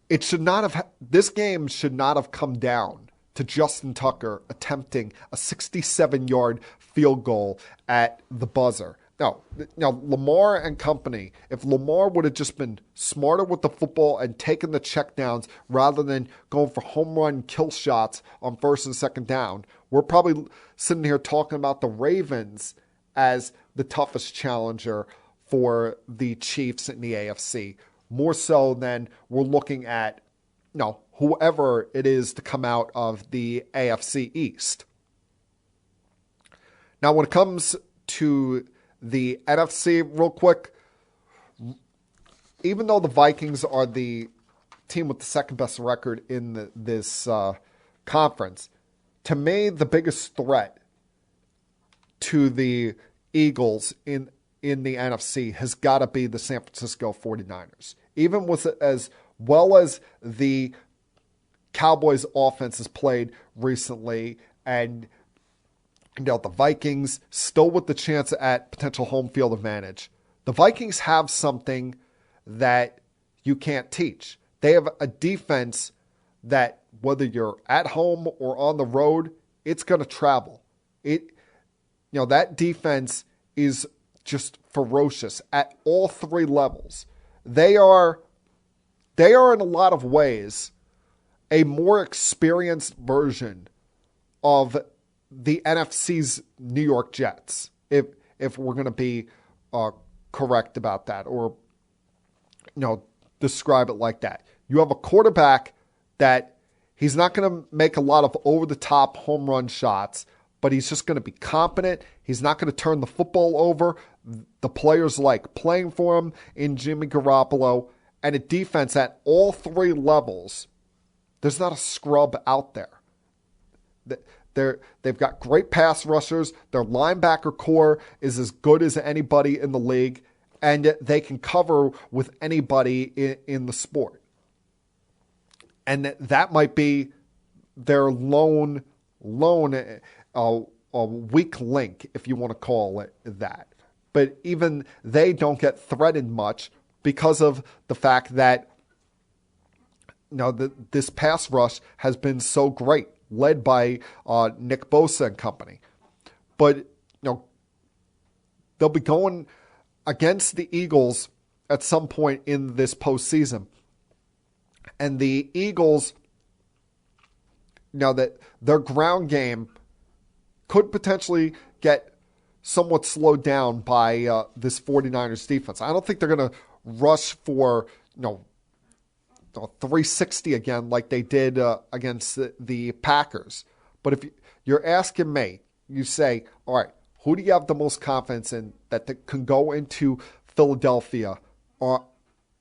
[SPEAKER 2] it should not have. This game should not have come down to Justin Tucker attempting a 67-yard field goal at the buzzer. Now, Lamar and company, if Lamar would have just been smarter with the football and taken the checkdowns rather than going for home run kill shots on first and second down, we're probably sitting here talking about the Ravens as the toughest challenger for the Chiefs in the AFC. More so than we're looking at, whoever it is to come out of the AFC East. Now, when it comes to the NFC, real quick, even though the Vikings are the team with the second best record in this conference, to me, the biggest threat to the Eagles in the NFC has got to be the San Francisco 49ers. Even with as well as the Cowboys offense has played recently, and the Vikings still with the chance at potential home field advantage. The Vikings have something that you can't teach. They have a defense that, whether you're at home or on the road, it's going to travel. That defense is just ferocious at all three levels. They are in a lot of ways a more experienced version of the NFC's New York Jets, if we're going to be correct about that, or describe it like that. You have a quarterback that he's not going to make a lot of over-the-top home run shots, but he's just going to be competent. He's not going to turn the football over. The players like playing for him in Jimmy Garoppolo, and a defense at all three levels. There's not a scrub out there. They've got great pass rushers. Their linebacker core is as good as anybody in the league, and they can cover with anybody in the sport. And that might be their lone weak link, if you want to call it that. But even they don't get threatened much because of the fact that this pass rush has been so great, led by Nick Bosa and company. But they'll be going against the Eagles at some point in this postseason. And the Eagles, that their ground game could potentially get somewhat slowed down by this 49ers defense. I don't think they're going to rush for 360 again like they did against the Packers. But if you're asking me, you say, all right, who do you have the most confidence in that can go into Philadelphia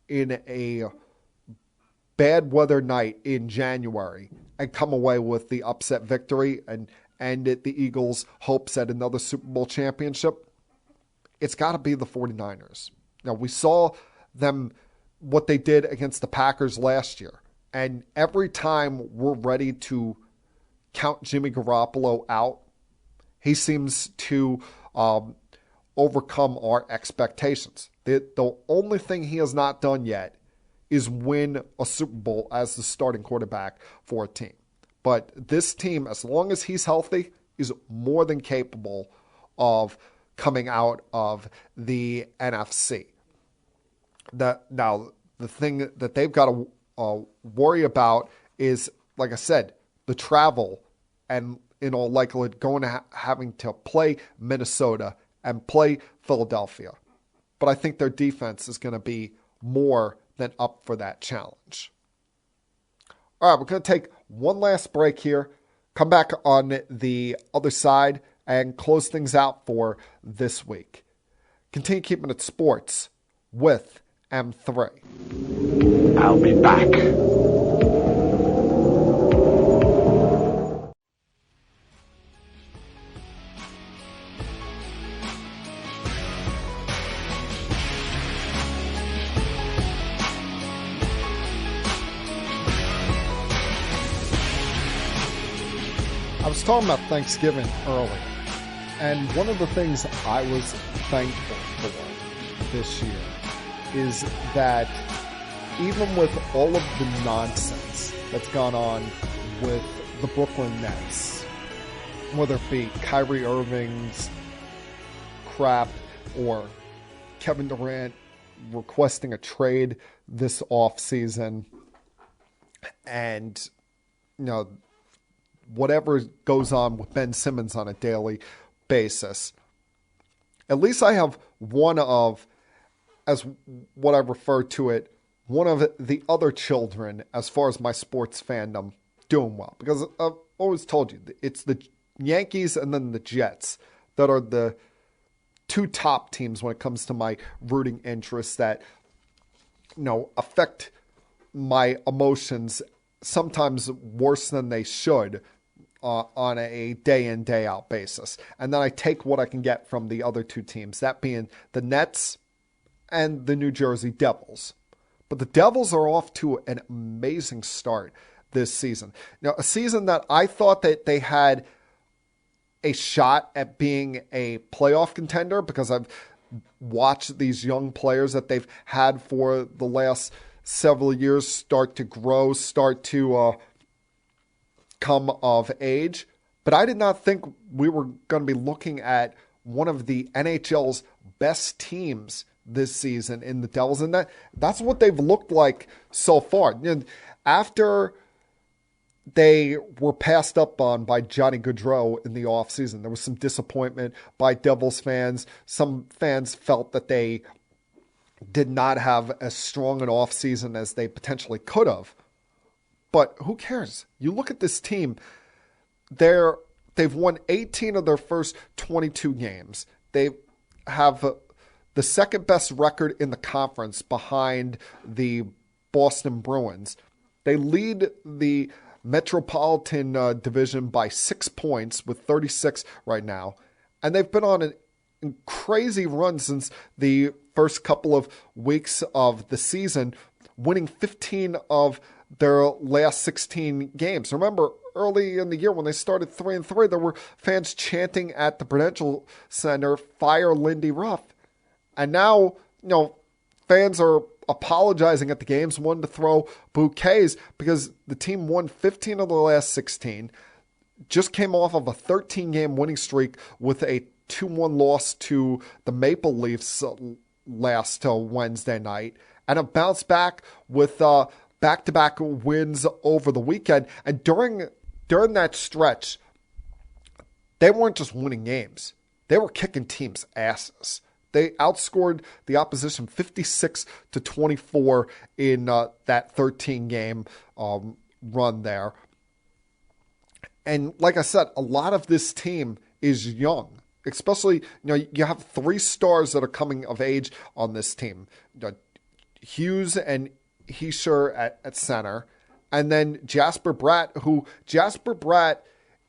[SPEAKER 2] in a bad weather night in January and come away with the upset victory and end the Eagles' hopes at another Super Bowl championship? It's got to be the 49ers. Now, we saw them, what they did against the Packers last year. And every time we're ready to count Jimmy Garoppolo out, he seems to overcome our expectations. The only thing he has not done yet is win a Super Bowl as the starting quarterback for a team. But this team, as long as he's healthy, is more than capable of coming out of the NFC. Now, the thing that they've got to worry about is, like I said, the travel, and in all likelihood going to having to play Minnesota and play Philadelphia. But I think their defense is going to be more than up for that challenge. All right, we're going to take one last break here, come back on the other side, and close things out for this week. Continue keeping it sports with M3.
[SPEAKER 6] I'll be back.
[SPEAKER 2] I was talking about Thanksgiving earlier, and one of the things I was thankful for this year is that even with all of the nonsense that's gone on with the Brooklyn Nets, whether it be Kyrie Irving's crap or Kevin Durant requesting a trade this offseason, and whatever goes on with Ben Simmons on a daily basis, at least I have one of, as what I refer to it, one of the other children as far as my sports fandom doing well. Because I've always told you, it's the Yankees and then the Jets that are the two top teams when it comes to my rooting interests that, affect my emotions sometimes worse than they should on a day in, day out basis. And then I take what I can get from the other two teams, that being the Nets and the New Jersey Devils. But the Devils are off to an amazing start this season. Now, a season that I thought that they had a shot at being a playoff contender because I've watched these young players that they've had for the last several years start to grow, start to come of age. But I did not think we were going to be looking at one of the NHL's best teams this season in the Devils. And that's what they've looked like so far. After they were passed up on by Johnny Gaudreau in the offseason, there was some disappointment by Devils fans. Some fans felt that they did not have as strong an offseason as they potentially could have. But who cares? You look at this team, they've won 18 of their first 22 games. They have the second best record in the conference behind the Boston Bruins. They lead the Metropolitan Division by 6 points with 36 right now. And they've been on a crazy run since the first couple of weeks of the season, winning 15 of their last 16 games. Remember, early in the year when they started 3-3, there were fans chanting at the Prudential Center, "Fire Lindy Ruff." And now, fans are apologizing at the games, wanting to throw bouquets because the team won 15 of the last 16, just came off of a 13-game winning streak with a 2-1 loss to the Maple Leafs last Wednesday night, and have bounced back with back-to-back wins over the weekend. And during that stretch, they weren't just winning games. They were kicking teams' asses. They outscored the opposition 56-24 in that 13-game run there. And like I said, a lot of this team is young. Especially, you have 3 stars that are coming of age on this team. Hughes and Heischer at center. And then Jasper Bratt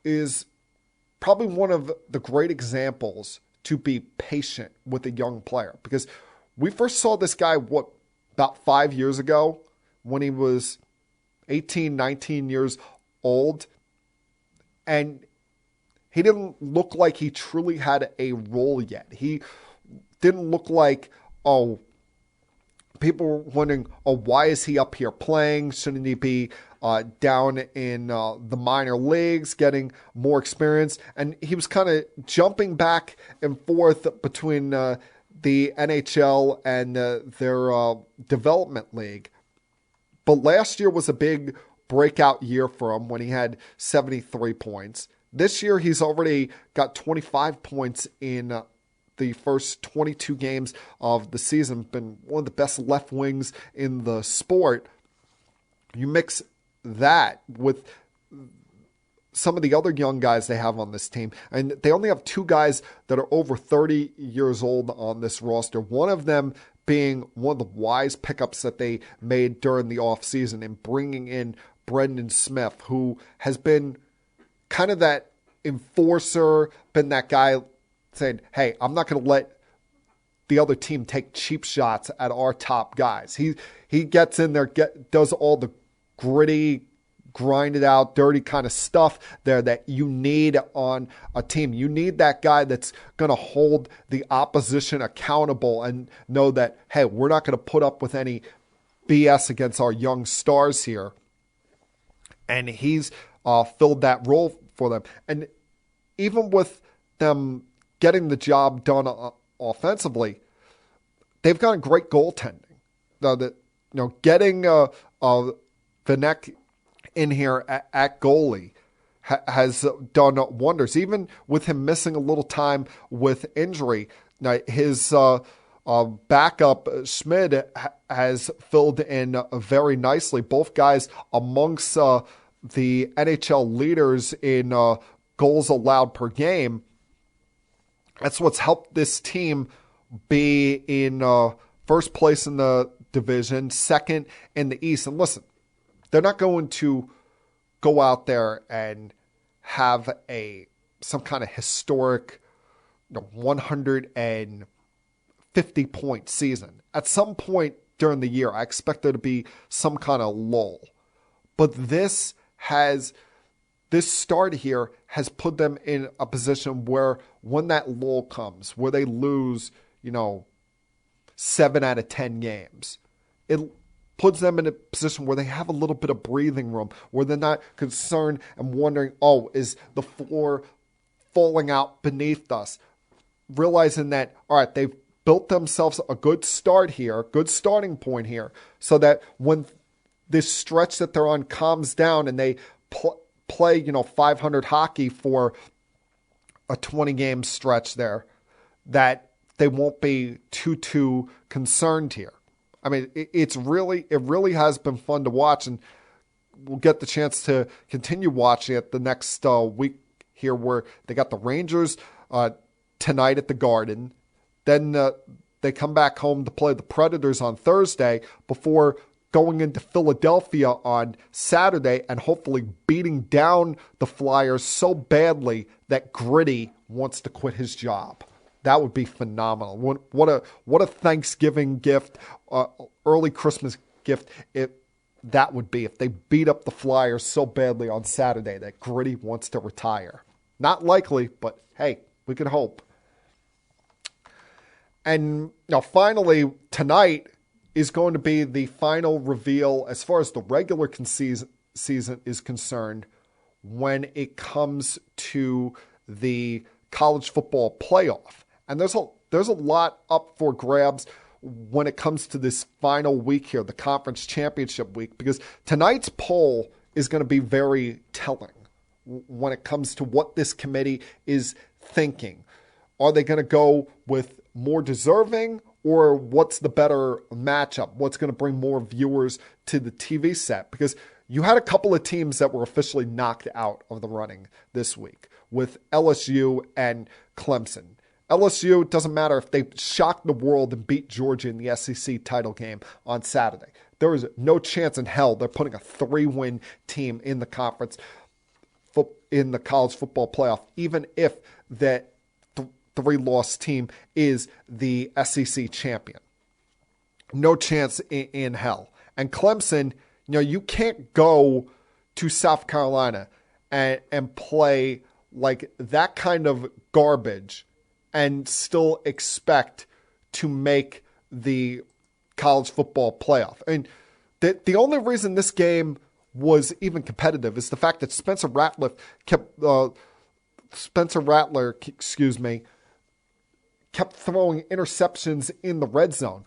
[SPEAKER 2] is probably one of the great examples to be patient with a young player. Because we first saw this guy, about 5 years ago when he was 18, 19 years old. And he didn't look like he truly had a role yet. He didn't look like, people were wondering, why is he up here playing? Shouldn't he be down in the minor leagues, getting more experience? And he was kind of jumping back and forth between the NHL and their development league. But last year was a big breakout year for him when he had 73 points. This year, he's already got 25 points in the first 22 games of the season. Been one of the best left wings in the sport. You mix that with some of the other young guys they have on this team, and they only have 2 guys that are over 30 years old on this roster. One of them being one of the wise pickups that they made during the offseason in bringing in Brendan Smith, who has been kind of that enforcer, been that guy saying, hey, I'm not going to let the other team take cheap shots at our top guys. He gets in there, does all the gritty, grinded out, dirty kind of stuff there that you need on a team. You need that guy that's going to hold the opposition accountable and know that, hey, we're not going to put up with any BS against our young stars here. And he's filled that role for them. And even with them getting the job done offensively, they've got a great goaltending. Getting Vanek in here at goalie has done wonders. Even with him missing a little time with injury, his backup Schmid has filled in very nicely. Both guys amongst the NHL leaders in goals allowed per game. That's what's helped this team be in first place in the division, second in the East. And listen, they're not going to go out there and have some kind of historic 150-point season. At some point, during the year. I expect there to be some kind of lull. But this start here has put them in a position where when that lull comes, where they lose, 7 out of 10 games, it puts them in a position where they have a little bit of breathing room, where they're not concerned and wondering, is the floor falling out beneath us? Realizing that, all right, they've built themselves a good start here, a good starting point here, so that when this stretch that they're on calms down and they play, 500 hockey for a 20-game stretch there, that they won't be too concerned here. I mean, it really has been fun to watch, and we'll get the chance to continue watching it the next week here, where they got the Rangers tonight at the Garden. Then they come back home to play the Predators on Thursday before going into Philadelphia on Saturday and hopefully beating down the Flyers so badly that Gritty wants to quit his job. That would be phenomenal. What a Thanksgiving gift, early Christmas gift that would be if they beat up the Flyers so badly on Saturday that Gritty wants to retire. Not likely, but hey, we can hope. And now finally, tonight is going to be the final reveal as far as the regular season is concerned when it comes to the college football playoff. And there's a lot up for grabs when it comes to this final week here, the conference championship week, because tonight's poll is going to be very telling when it comes to what this committee is thinking. Are they going to go with more deserving, or what's the better matchup? What's going to bring more viewers to the TV set? Because you had a couple of teams that were officially knocked out of the running this week with LSU and Clemson. LSU, it doesn't matter if they shocked the world and beat Georgia in the SEC title game on Saturday. There is no chance in hell they're putting a 3-win team in the conference, in the college football playoff, even if that 3-loss team is the SEC champion. No chance in hell. And Clemson, you can't go to South Carolina and play like that kind of garbage and still expect to make the college football playoff. And the only reason this game was even competitive is the fact that Spencer Rattler kept throwing interceptions in the red zone.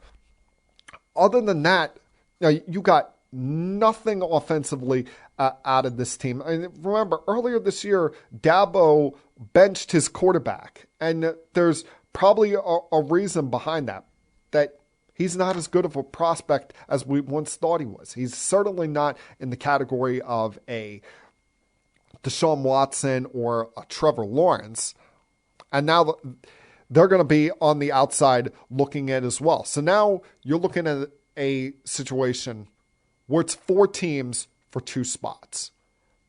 [SPEAKER 2] Other than that, you got nothing offensively out of this team. I mean, remember, earlier this year, Dabo benched his quarterback, and there's probably a reason behind that he's not as good of a prospect as we once thought he was. He's certainly not in the category of a Deshaun Watson or a Trevor Lawrence. And now they're going to be on the outside looking at as well. So now you're looking at a situation where it's 4 teams for 2 spots.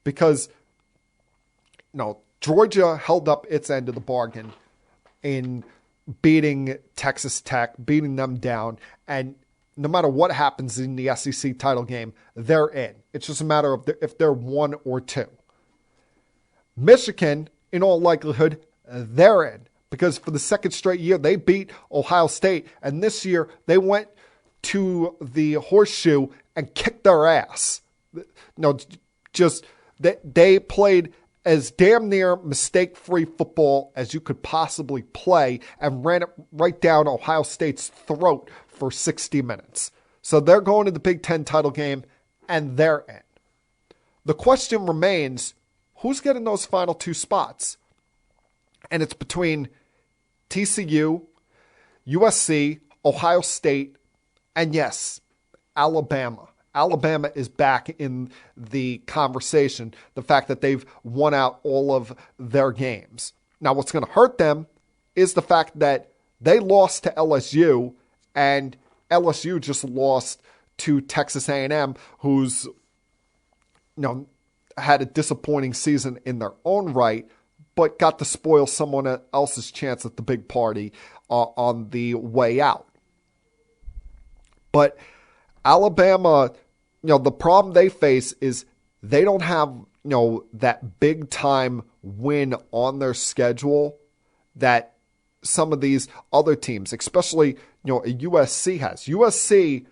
[SPEAKER 2] Because, Georgia held up its end of the bargain in beating Texas Tech, beating them down, and no matter what happens in the SEC title game, they're in. It's just a matter of if they're 1 or 2. Michigan, in all likelihood, they're in, because for the second straight year, they beat Ohio State, and this year they went to the horseshoe and kicked their ass. They played as damn near mistake-free football as you could possibly play and ran it right down Ohio State's throat for 60 minutes. So they're going to the Big Ten title game, and they're in. The question remains, who's getting those final 2 spots? And it's between TCU, USC, Ohio State, and yes, Alabama. Alabama is back in the conversation, the fact that they've won out all of their games. Now, what's going to hurt them is the fact that they lost to LSU, and LSU just lost to Texas A&M, who's had a disappointing season in their own right, but got to spoil someone else's chance at the big party on the way out. But Alabama, the problem they face is they don't have, that big time win on their schedule that some of these other teams, especially, USC has. USC,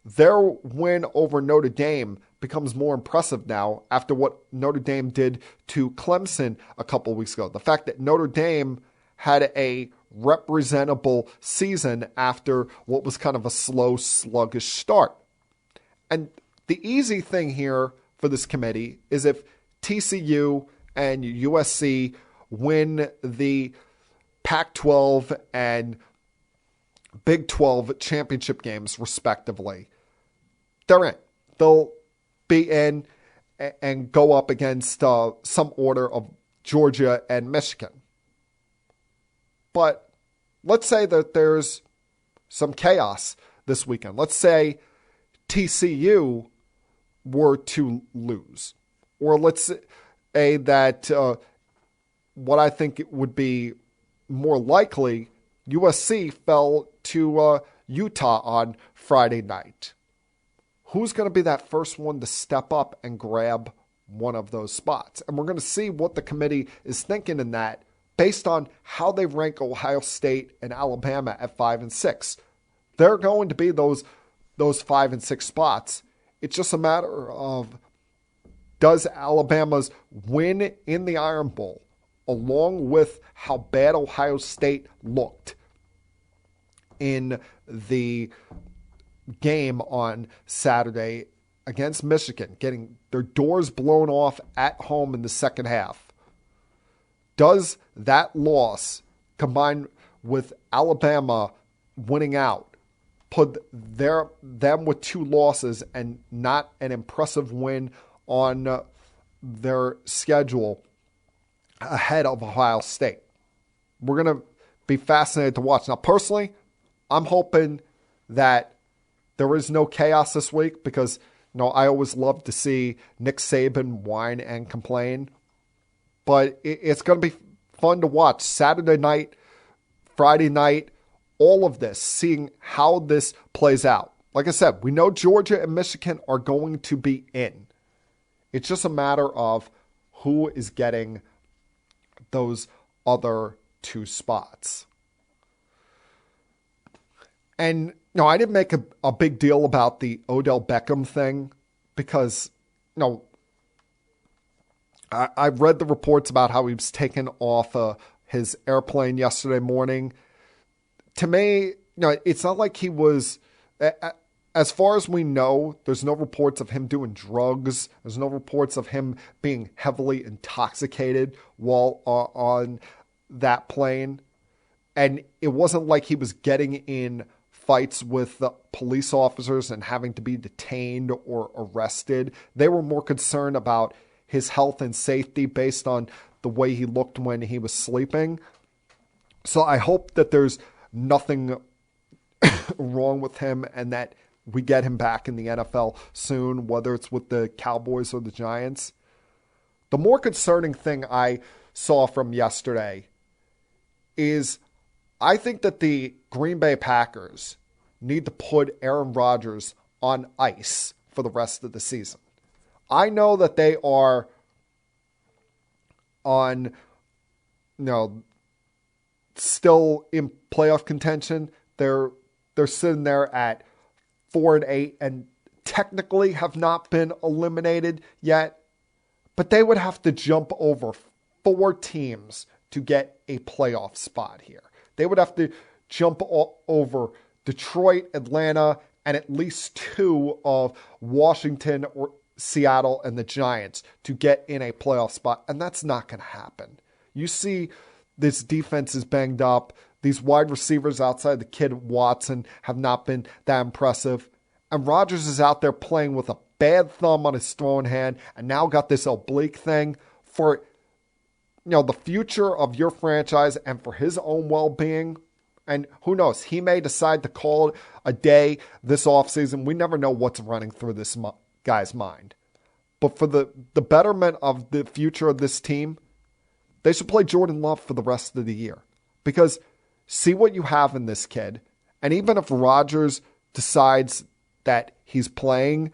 [SPEAKER 2] their win over Notre Dame becomes more impressive now after what Notre Dame did to Clemson a couple weeks ago. The fact that Notre Dame had a representable season after what was kind of a slow, sluggish start. And the easy thing here for this committee is if TCU and USC win the Pac-12 and Big 12 championship games, respectively, they're in. They'll be in and go up against some order of Georgia and Michigan. But let's say that there's some chaos this weekend. Let's say TCU were to lose. Or let's say that what I think it would be more likely, USC fell to Utah on Friday night. Who's going to be that first one to step up and grab one of those spots? And we're going to see what the committee is thinking in that based on how they rank Ohio State and Alabama at 5 and 6. They're going to be those 5 and 6 spots. It's just a matter of, does Alabama's win in the Iron Bowl, along with how bad Ohio State looked in the game on Saturday against Michigan, getting their doors blown off at home in the second half, does that loss combined with Alabama winning out put them with 2 losses and not an impressive win on their schedule ahead of Ohio State? We're going to be fascinated to watch. Now, personally, I'm hoping that there is no chaos this week because, I always love to see Nick Saban whine and complain. But it's going to be fun to watch Saturday night, Friday night, all of this, seeing how this plays out. Like I said, we know Georgia and Michigan are going to be in. It's just a matter of who is getting those other 2 spots. And I didn't make a big deal about the Odell Beckham thing because, I read the reports about how he was taken off his airplane yesterday morning. To me, it's not like he was, as far as we know, there's no reports of him doing drugs. There's no reports of him being heavily intoxicated while on that plane. And it wasn't like he was getting in fights with police officers and having to be detained or arrested. They were more concerned about his health and safety based on the way he looked when he was sleeping. So I hope that there's nothing wrong with him and that we get him back in the NFL soon, whether it's with the Cowboys or the Giants. The more concerning thing I saw from yesterday is I think that the Green Bay Packers need to put Aaron Rodgers on ice for the rest of the season. I know that they are on, still in playoff contention. They're sitting there at 4-8 and technically have not been eliminated yet, but they would have to jump over 4 teams to get a playoff spot here. They would have to jump over Detroit, Atlanta, and at least 2 of Washington or Seattle and the Giants to get in a playoff spot, and that's not going to happen. You see this defense is banged up. These wide receivers outside the kid Watson have not been that impressive. And Rodgers is out there playing with a bad thumb on his throwing hand and now got this oblique thing for the future of your franchise and for his own well-being. And who knows, he may decide to call it a day this offseason. We never know what's running through this guy's mind. But for the betterment of the future of this team, they should play Jordan Love for the rest of the year. Because see what you have in this kid. And even if Rodgers decides that he's playing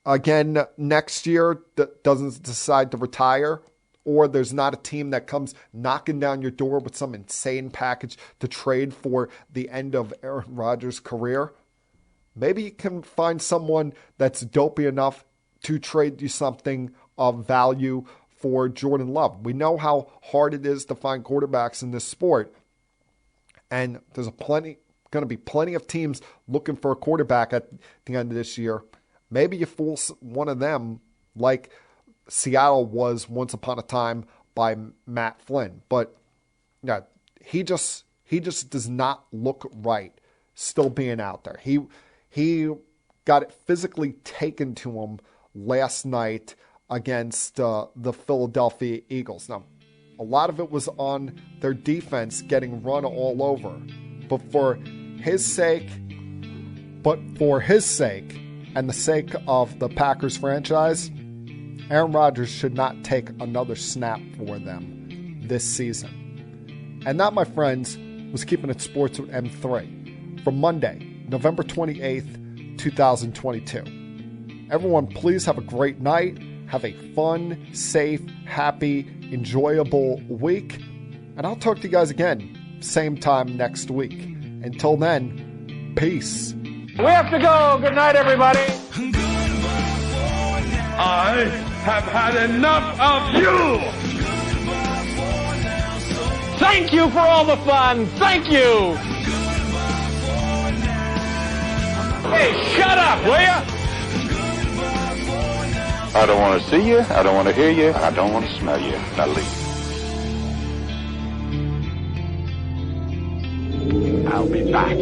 [SPEAKER 2] again next year, that doesn't decide to retire, or there's not a team that comes knocking down your door with some insane package to trade for the end of Aaron Rodgers' career, maybe you can find someone that's dopey enough to trade you something of value for Jordan Love. We know how hard it is to find quarterbacks in this sport, and there's going to be plenty of teams looking for a quarterback at the end of this year. Maybe you fool one of them like Seattle was once upon a time by Matt Flynn. But yeah, he just does not look right still being out there. He got it physically taken to him last night against the Philadelphia Eagles. Now, a lot of it was on their defense getting run all over. But for his sake, and the sake of the Packers franchise, Aaron Rodgers should not take another snap for them this season. And that, my friends, was Keeping It Sports with M3 for Monday, November 28th, 2022. Everyone, please have a great night. Have a fun, safe, happy, enjoyable week. And I'll talk to you guys again, same time next week. Until then, peace.
[SPEAKER 6] We have to go. Good night, everybody.
[SPEAKER 4] I have had enough of you!
[SPEAKER 6] Thank you for all the fun. Thank you. Hey, shut up, will you?
[SPEAKER 4] I don't want to see you, I don't want to hear you, I don't want to smell you. Now leave. I'll be back.